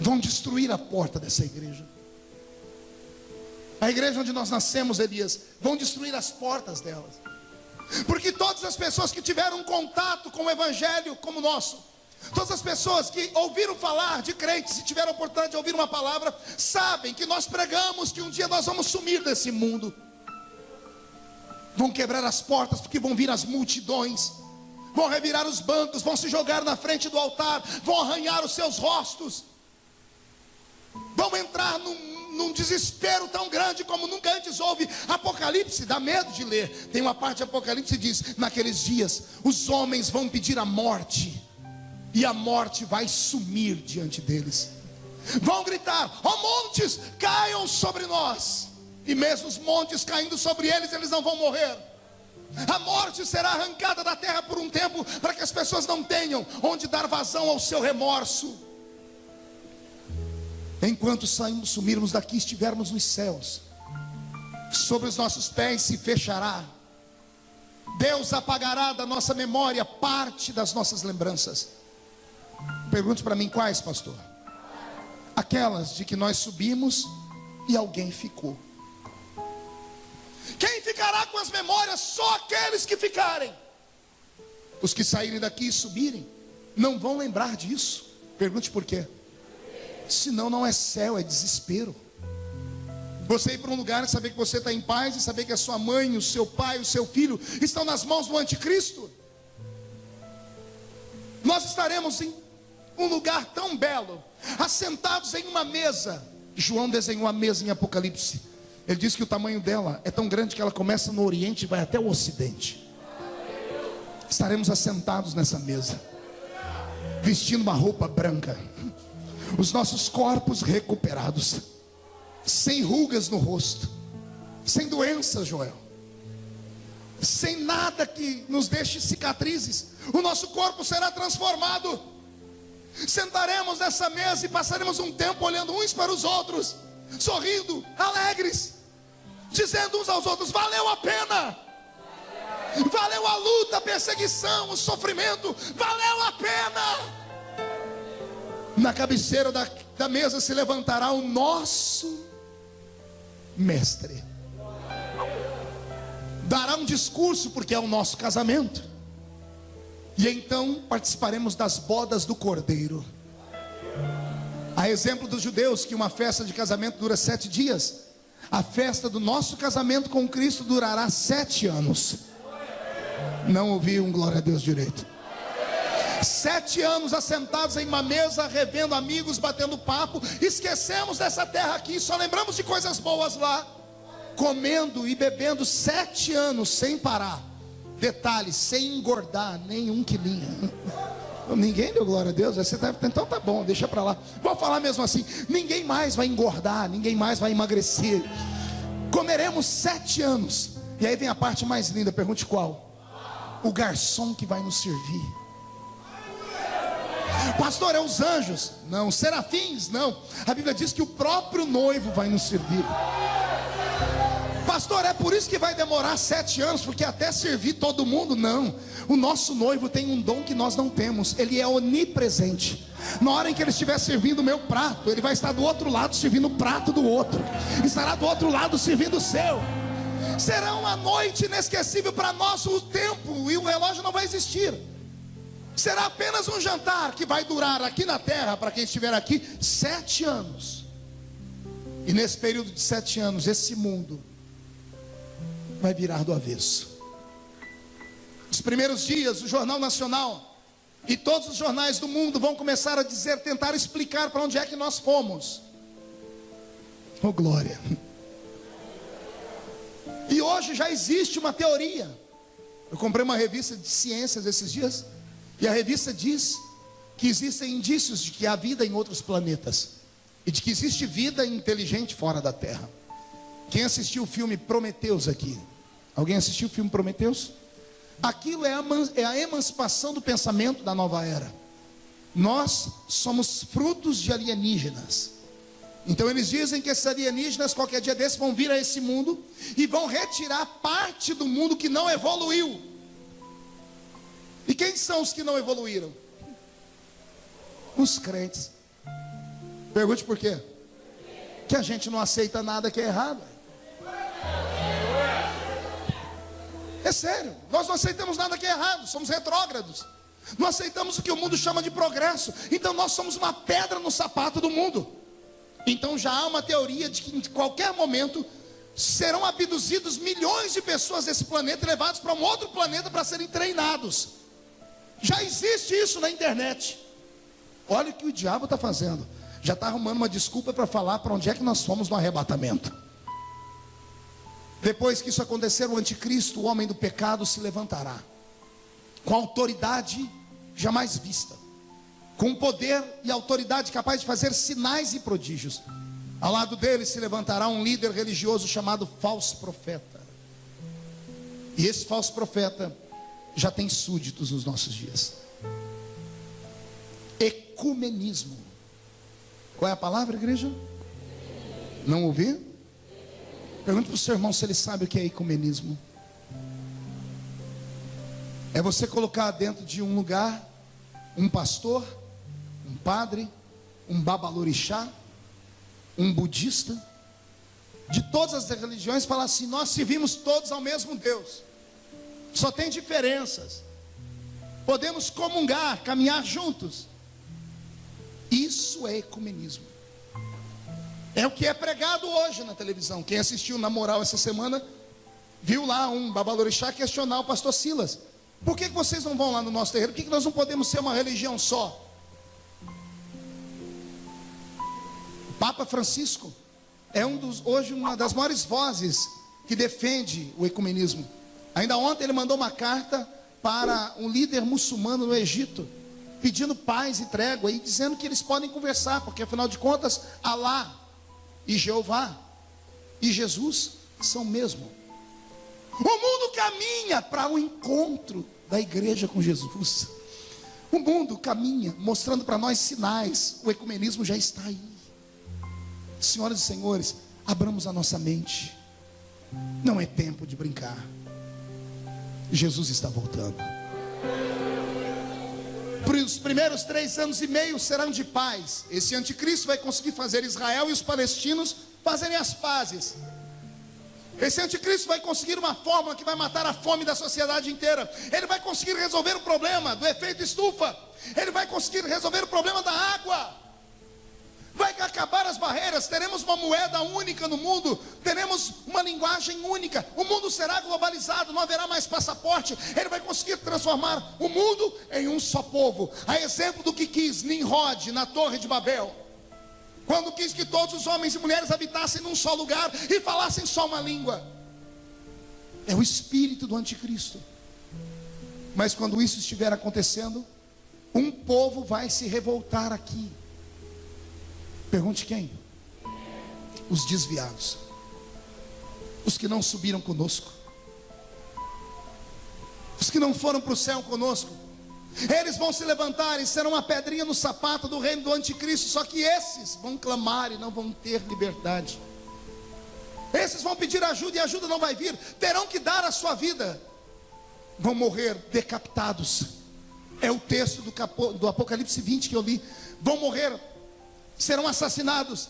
Vão destruir a porta dessa igreja. A igreja onde nós nascemos, Elias, vão destruir as portas delas. Porque todas as pessoas que tiveram contato com o evangelho como o nosso, todas as pessoas que ouviram falar de crentes e tiveram a oportunidade de ouvir uma palavra, sabem que nós pregamos que um dia nós vamos sumir desse mundo. Vão quebrar as portas porque vão vir as multidões, vão revirar os bancos, vão se jogar na frente do altar, vão arranhar os seus rostos, vão entrar num desespero tão grande como nunca antes houve. Apocalipse, dá medo de ler. Tem uma parte de Apocalipse que diz: naqueles dias os homens vão pedir a morte, e a morte vai sumir diante deles. Vão gritar: ó montes, caiam sobre nós. E mesmo os montes caindo sobre eles, eles não vão morrer. A morte será arrancada da terra por um tempo, para que as pessoas não tenham onde dar vazão ao seu remorso. enquanto sumirmos daqui, estivermos nos céus, sobre os nossos pés se fechará. Deus apagará da nossa memória parte das nossas lembranças. Pergunte para mim quais, pastor? Aquelas de que nós subimos e alguém ficou. Quem ficará com as memórias? Só aqueles que ficarem. Os que saírem daqui e subirem não vão lembrar disso. Pergunte por quê? Senão não é céu, é desespero. Você ir para um lugar e saber que você está em paz, e saber que a sua mãe, o seu pai, o seu filho estão nas mãos do anticristo. Nós estaremos em um lugar tão belo, assentados em uma mesa. João desenhou a mesa em Apocalipse. Ele diz que o tamanho dela é tão grande que ela começa no Oriente e vai até o Ocidente. Estaremos assentados nessa mesa, vestindo uma roupa branca, os nossos corpos recuperados, sem rugas no rosto, sem doenças, Joel, sem nada que nos deixe cicatrizes. O nosso corpo será transformado. Sentaremos nessa mesa e passaremos um tempo olhando uns para os outros, sorrindo, alegres, dizendo uns aos outros: valeu a pena, valeu a luta, a perseguição, o sofrimento, valeu a pena. Na cabeceira da mesa se levantará o nosso mestre, dará um discurso, porque é o nosso casamento, e então participaremos das bodas do Cordeiro. A exemplo dos judeus, que uma festa de casamento dura 7 dias, a festa do nosso casamento com Cristo durará 7 anos. Não ouvi um glória a Deus direito. 7 anos assentados em uma mesa, revendo amigos, batendo papo. Esquecemos dessa terra aqui, só lembramos de coisas boas lá. Comendo e bebendo 7 anos sem parar. Detalhe, sem engordar nem 1 quilinho. Ninguém deu glória a Deus. Você então tá bom, deixa pra lá. Vou falar mesmo assim: ninguém mais vai engordar, ninguém mais vai emagrecer. Comeremos 7 anos. E aí vem a parte mais linda, pergunte qual? O garçom que vai nos servir. Pastor, é os anjos? Não. Serafins? Não. A Bíblia diz que o próprio noivo vai nos servir. Pastor, é por isso que vai demorar 7 anos, porque até servir todo mundo? Não. O nosso noivo tem um dom que nós não temos. Ele é onipresente. Na hora em que ele estiver servindo o meu prato, ele vai estar do outro lado servindo o prato do outro. Estará do outro lado servindo o seu. Será uma noite inesquecível para nós. O tempo e o relógio não vai existir. Será apenas um jantar que vai durar aqui na terra, para quem estiver aqui, 7 anos. E nesse período de 7 anos, esse mundo vai virar do avesso. Nos primeiros dias, o Jornal Nacional e todos os jornais do mundo vão começar a dizer, tentar explicar para onde é que nós fomos. Oh glória! E hoje já existe uma teoria. Eu comprei uma revista de ciências esses dias, e a revista diz que existem indícios de que há vida em outros planetas, e de que existe vida inteligente fora da Terra. Quem assistiu o filme Prometheus aqui? Alguém assistiu o filme Prometheus? Aquilo é a emancipação do pensamento da nova era. Nós somos frutos de alienígenas. Então eles dizem que esses alienígenas qualquer dia desses vão vir a esse mundo e vão retirar parte do mundo que não evoluiu. E quem são os que não evoluíram? Os crentes. Pergunte por quê? Que a gente não aceita nada que é errado. É sério, nós não aceitamos nada que é errado, somos retrógrados. Não aceitamos o que o mundo chama de progresso. Então nós somos uma pedra no sapato do mundo. Então já há uma teoria de que em qualquer momento serão abduzidos milhões de pessoas desse planeta e levados para um outro planeta para serem treinados. Já existe isso na internet. Olha o que o diabo está fazendo. Já está arrumando uma desculpa para falar para onde é que nós fomos no arrebatamento. Depois que isso acontecer, o anticristo, o homem do pecado, se levantará com autoridade jamais vista, com poder e autoridade capaz de fazer sinais e prodígios. Ao lado dele se levantará um líder religioso chamado falso profeta. E esse falso profeta já tem súditos nos nossos dias. Ecumenismo. Qual é a palavra, igreja? Não ouvi? Pergunte para o seu irmão se ele sabe o que é ecumenismo. É você colocar dentro de um lugar um pastor, um padre, um babalorixá, um budista, de todas as religiões, falar assim: nós servimos todos ao mesmo Deus, só tem diferenças, podemos comungar, caminhar juntos. Isso é ecumenismo. É o que é pregado hoje na televisão. Quem assistiu Na Moral essa semana viu lá um babalorixá questionar o pastor Silas: por que vocês não vão lá no nosso terreiro? Por que nós não podemos ser uma religião só? O Papa Francisco é hoje uma das maiores vozes que defende o ecumenismo. Ainda ontem ele mandou uma carta para um líder muçulmano no Egito, pedindo paz e trégua e dizendo que eles podem conversar, porque afinal de contas, Alá e Jeová e Jesus são o mesmo. O mundo caminha para o encontro da igreja com Jesus. O mundo caminha mostrando para nós sinais. O ecumenismo já está aí. Senhoras e senhores, abramos a nossa mente. Não é tempo de brincar. Jesus está voltando. Os primeiros 3 anos e meio serão de paz. Esse anticristo vai conseguir fazer Israel e os palestinos fazerem as pazes. Esse anticristo vai conseguir uma fórmula que vai matar a fome da sociedade inteira. Ele vai conseguir resolver o problema do efeito estufa. Ele vai conseguir resolver o problema da água. Vai acabar as barreiras. Teremos uma moeda única no mundo. Teremos uma linguagem única. O mundo será globalizado. Não haverá mais passaporte. Ele vai conseguir transformar o mundo em um só povo. A exemplo do que quis Nimrod na Torre de Babel, quando quis que todos os homens e mulheres habitassem num só lugar e falassem só uma língua. É o espírito do anticristo. Mas quando isso estiver acontecendo, um povo vai se revoltar aqui. Pergunte quem? Os desviados, os que não subiram conosco, os que não foram para o céu conosco. Eles vão se levantar e serão uma pedrinha no sapato do reino do anticristo. Só que esses vão clamar e não vão ter liberdade. Esses vão pedir ajuda e a ajuda não vai vir. Terão que dar a sua vida. Vão morrer decapitados. É o texto do Apocalipse 20 que eu li. Vão morrer, serão assassinados,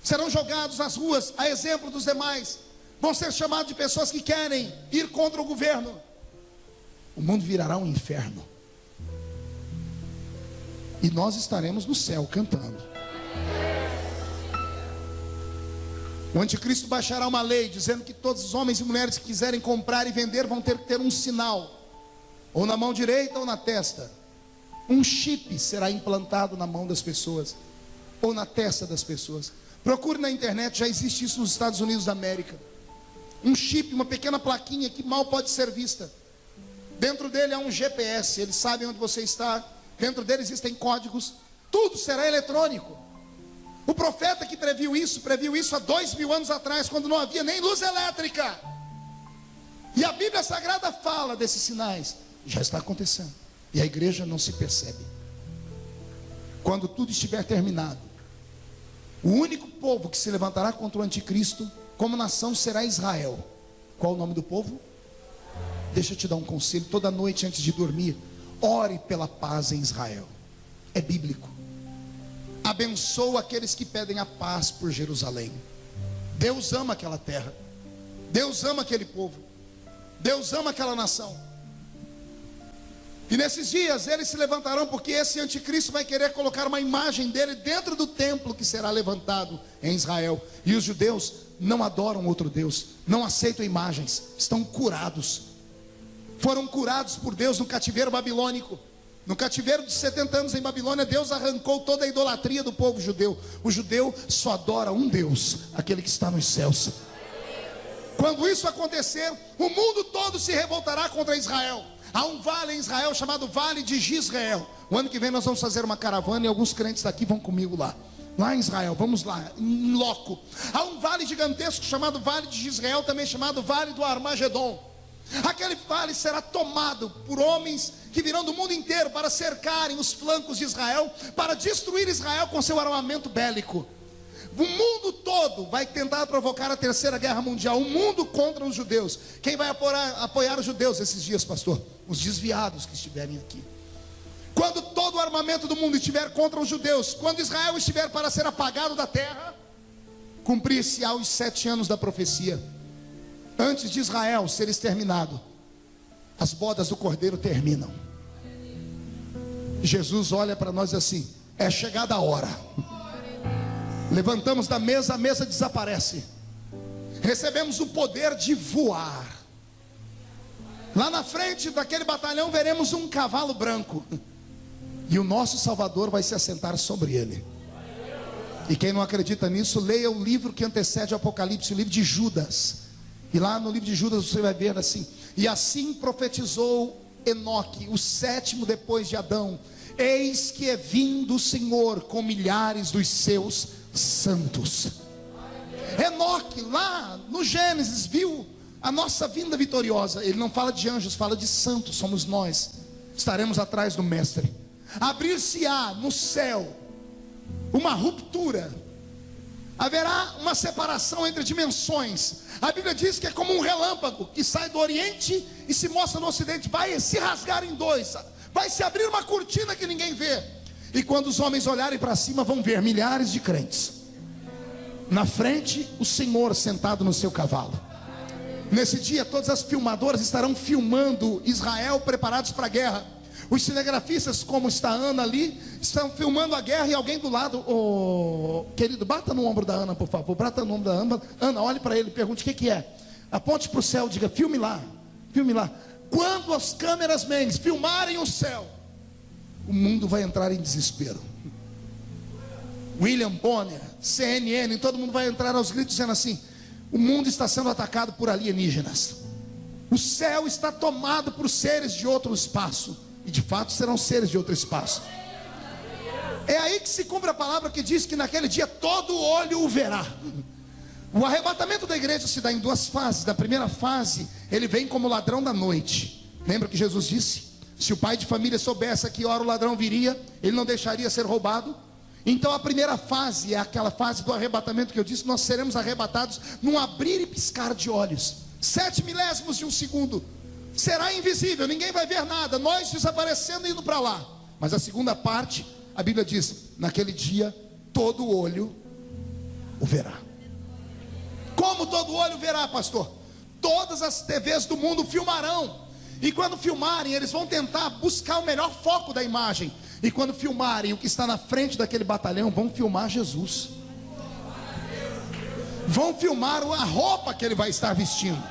serão jogados nas ruas, a exemplo dos demais. Vão ser chamados de pessoas que querem ir contra o governo. O mundo virará um inferno. E nós estaremos no céu cantando. O anticristo baixará uma lei dizendo que todos os homens e mulheres que quiserem comprar e vender vão ter que ter um sinal, ou na mão direita ou na testa. Um chip será implantado na mão das pessoas, ou na testa das pessoas. Procure na internet, já existe isso nos Estados Unidos da América. Um chip, uma pequena plaquinha que mal pode ser vista. Dentro dele há um GPS, eles sabem onde você está. Dentro dele existem códigos. Tudo será eletrônico. O profeta que previu isso há 2000 anos atrás, quando não havia nem luz elétrica. E a Bíblia Sagrada fala desses sinais. Já está acontecendo. E a igreja não se percebe. Quando tudo estiver terminado, o único povo que se levantará contra o anticristo como nação será Israel. Qual o nome do povo? Deixa eu te dar um conselho. Toda noite antes de dormir, ore pela paz em Israel. É bíblico. Abençoa aqueles que pedem a paz por Jerusalém. Deus ama aquela terra. Deus ama aquele povo. Deus ama aquela nação. E nesses dias eles se levantarão, porque esse anticristo vai querer colocar uma imagem dele dentro do templo que será levantado em Israel. E os judeus não adoram outro Deus, não aceitam imagens, estão curados. Foram curados por Deus no cativeiro babilônico. No cativeiro de 70 anos em Babilônia, Deus arrancou toda a idolatria do povo judeu. O judeu só adora um Deus, aquele que está nos céus. Quando isso acontecer, o mundo todo se revoltará contra Israel. Há um vale em Israel chamado Vale de Gisrael. O ano que vem nós vamos fazer uma caravana e alguns crentes daqui vão comigo lá. Lá em Israel, vamos lá, em loco. Há um vale gigantesco chamado Vale de Gisrael, também chamado Vale do Armagedon. Aquele vale será tomado por homens que virão do mundo inteiro para cercarem os flancos de Israel, para destruir Israel com seu armamento bélico. O mundo todo vai tentar provocar a terceira guerra mundial, o mundo contra os judeus. Quem vai apoiar os judeus esses dias, pastor? Os desviados que estiverem aqui. Quando todo o armamento do mundo estiver contra os judeus, quando Israel estiver para ser apagado da terra, cumprir-se-á os 7 anos da profecia. Antes de Israel ser exterminado, as bodas do Cordeiro terminam. Jesus olha para nós assim: é chegada a hora. Levantamos da mesa, a mesa desaparece. Recebemos o poder de voar. Lá na frente daquele batalhão veremos um cavalo branco, e o nosso Salvador vai se assentar sobre ele. E quem não acredita nisso, leia o livro que antecede o Apocalipse, o livro de Judas. E lá no livro de Judas você vai ver assim: e assim profetizou Enoque, o 7º depois de Adão: eis que é vindo o Senhor com milhares dos seus santos. Enoque, lá no Gênesis, viu a nossa vinda vitoriosa. Ele não fala de anjos, fala de santos, somos nós. Estaremos atrás do Mestre. Abrir-se-á no céu uma ruptura, haverá uma separação entre dimensões. A Bíblia diz que é como um relâmpago que sai do Oriente e se mostra no Ocidente. Vai se rasgar em dois, vai se abrir uma cortina que ninguém vê. E quando os homens olharem para cima, vão ver milhares de crentes. Na frente, o Senhor sentado no seu cavalo. Nesse dia, todas as filmadoras estarão filmando Israel preparados para a guerra. Os cinegrafistas, como está a Ana ali, estão filmando a guerra, e alguém do lado: querido, bata no ombro da Ana, por favor. Bata no ombro da Ana. Ana, olhe para ele, pergunte o que é. Aponte para o céu, diga: filme lá, filme lá. Quando as câmeras mens filmarem o céu, o mundo vai entrar em desespero. William Bonner, CNN, todo mundo vai entrar aos gritos dizendo assim: o mundo está sendo atacado por alienígenas. O céu está tomado por seres de outro espaço. E de fato serão seres de outro espaço. É aí que se cumpre a palavra que diz que naquele dia todo olho o verá. O arrebatamento da igreja se dá em 2 fases. Na primeira fase, ele vem como ladrão da noite. Lembra que Jesus disse: se o pai de família soubesse a que hora o ladrão viria, ele não deixaria ser roubado. Então a primeira fase é aquela fase do arrebatamento que eu disse: nós seremos arrebatados num abrir e piscar de olhos. 7 milésimos de um segundo. Será invisível, ninguém vai ver nada, nós desaparecendo e indo para lá. Mas a segunda parte, a Bíblia diz: naquele dia todo olho o verá. Como todo olho verá, pastor? Todas as TVs do mundo filmarão. E quando filmarem, eles vão tentar buscar o melhor foco da imagem. E quando filmarem o que está na frente daquele batalhão, vão filmar Jesus. Vão filmar a roupa que ele vai estar vestindo.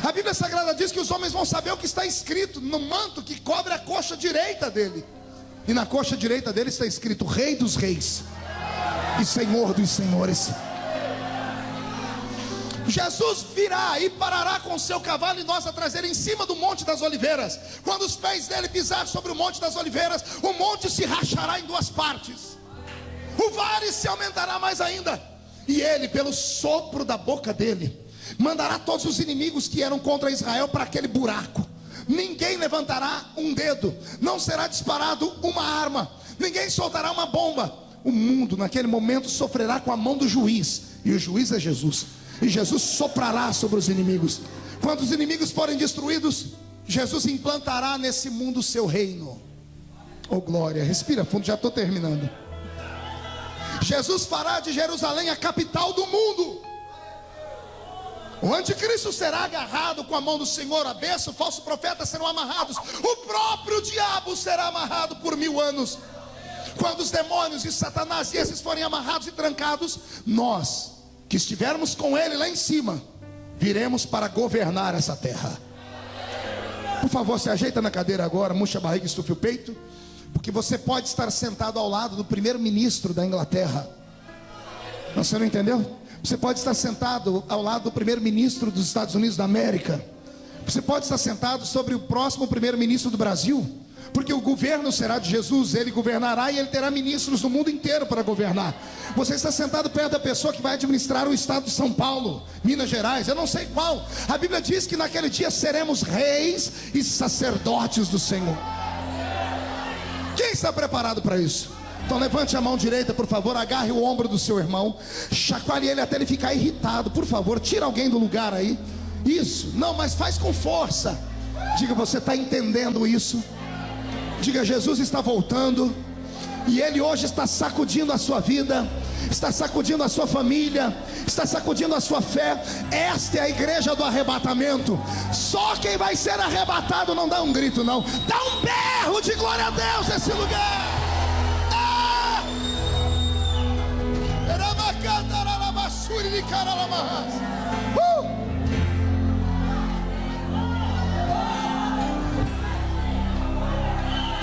A Bíblia Sagrada diz que os homens vão saber o que está escrito no manto que cobre a coxa direita dele. E na coxa direita dele está escrito: Rei dos Reis e Senhor dos Senhores. Jesus virá e parará com o seu cavalo e nós atrás dele, em cima do Monte das Oliveiras. Quando os pés dele pisarem sobre o Monte das Oliveiras, o monte se rachará em 2 partes. O vale se aumentará mais ainda. E ele, pelo sopro da boca dele, mandará todos os inimigos que eram contra Israel para aquele buraco. Ninguém levantará um dedo, não será disparado uma arma, ninguém soltará uma bomba. O mundo naquele momento sofrerá com a mão do juiz, e o juiz é Jesus. E Jesus soprará sobre os inimigos. Quando os inimigos forem destruídos, Jesus implantará nesse mundo o seu reino. Oh glória, respira fundo, já estou terminando. Jesus fará de Jerusalém a capital do mundo. O anticristo será agarrado com a mão do Senhor, a besta, o falso profeta serão amarrados, o próprio diabo será amarrado por 1000 anos. Quando os demônios e Satanás e esses forem amarrados e trancados, nós que estivermos com ele lá em cima, viremos para governar essa terra. Por favor, se ajeita na cadeira agora, murcha a barriga, estufe o peito, porque você pode estar sentado ao lado do primeiro-ministro da Inglaterra. Você não entendeu? Você pode estar sentado ao lado do primeiro-ministro dos Estados Unidos da América. Você pode estar sentado sobre o próximo primeiro-ministro do Brasil. Porque o governo será de Jesus, ele governará e ele terá ministros no mundo inteiro para governar. Você está sentado perto da pessoa que vai administrar o estado de São Paulo, Minas Gerais, eu não sei qual. A Bíblia diz que naquele dia seremos reis e sacerdotes do Senhor. Quem está preparado para isso? Então levante a mão direita, por favor, agarre o ombro do seu irmão, chacoalhe ele até ele ficar irritado, por favor, tira alguém do lugar aí. Isso, não, mas faz com força. Diga, você está entendendo isso? Diga, Jesus está voltando, e Ele hoje está sacudindo a sua vida, está sacudindo a sua família, está sacudindo a sua fé. Esta é a igreja do arrebatamento. Só quem vai ser arrebatado não dá um grito não, dá um berro de glória a Deus nesse lugar.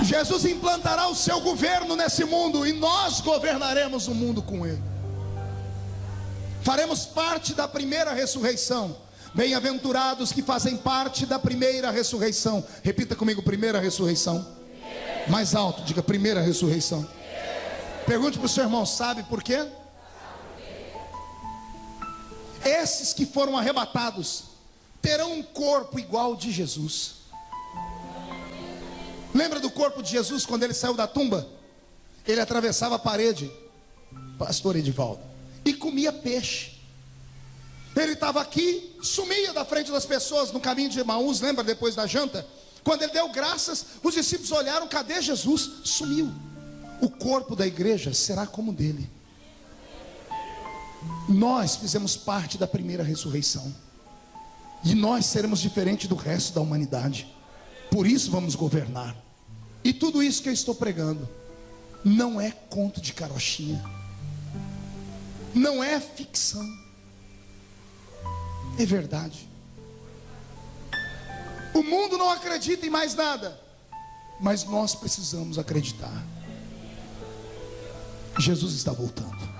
Jesus implantará o seu governo nesse mundo, e nós governaremos o mundo com ele. Faremos parte da primeira ressurreição. Bem-aventurados que fazem parte da primeira ressurreição. Repita comigo, primeira ressurreição. Mais alto, diga, primeira ressurreição. Pergunte para o seu irmão, sabe por quê? Esses que foram arrebatados terão um corpo igual ao de Jesus. Lembra do corpo de Jesus quando ele saiu da tumba? Ele atravessava a parede, pastor Edivaldo, e comia peixe. Ele estava aqui, sumia da frente das pessoas no caminho de Emaús, lembra, depois da janta? Quando ele deu graças, os discípulos olharam, cadê Jesus? Sumiu. O corpo da igreja será como o dele. Nós fizemos parte da primeira ressurreição, e nós seremos diferentes do resto da humanidade. Por isso vamos governar. E tudo isso que eu estou pregando não é conto de carochinha, não é ficção, é verdade. O mundo não acredita em mais nada, mas nós precisamos acreditar. Jesus está voltando.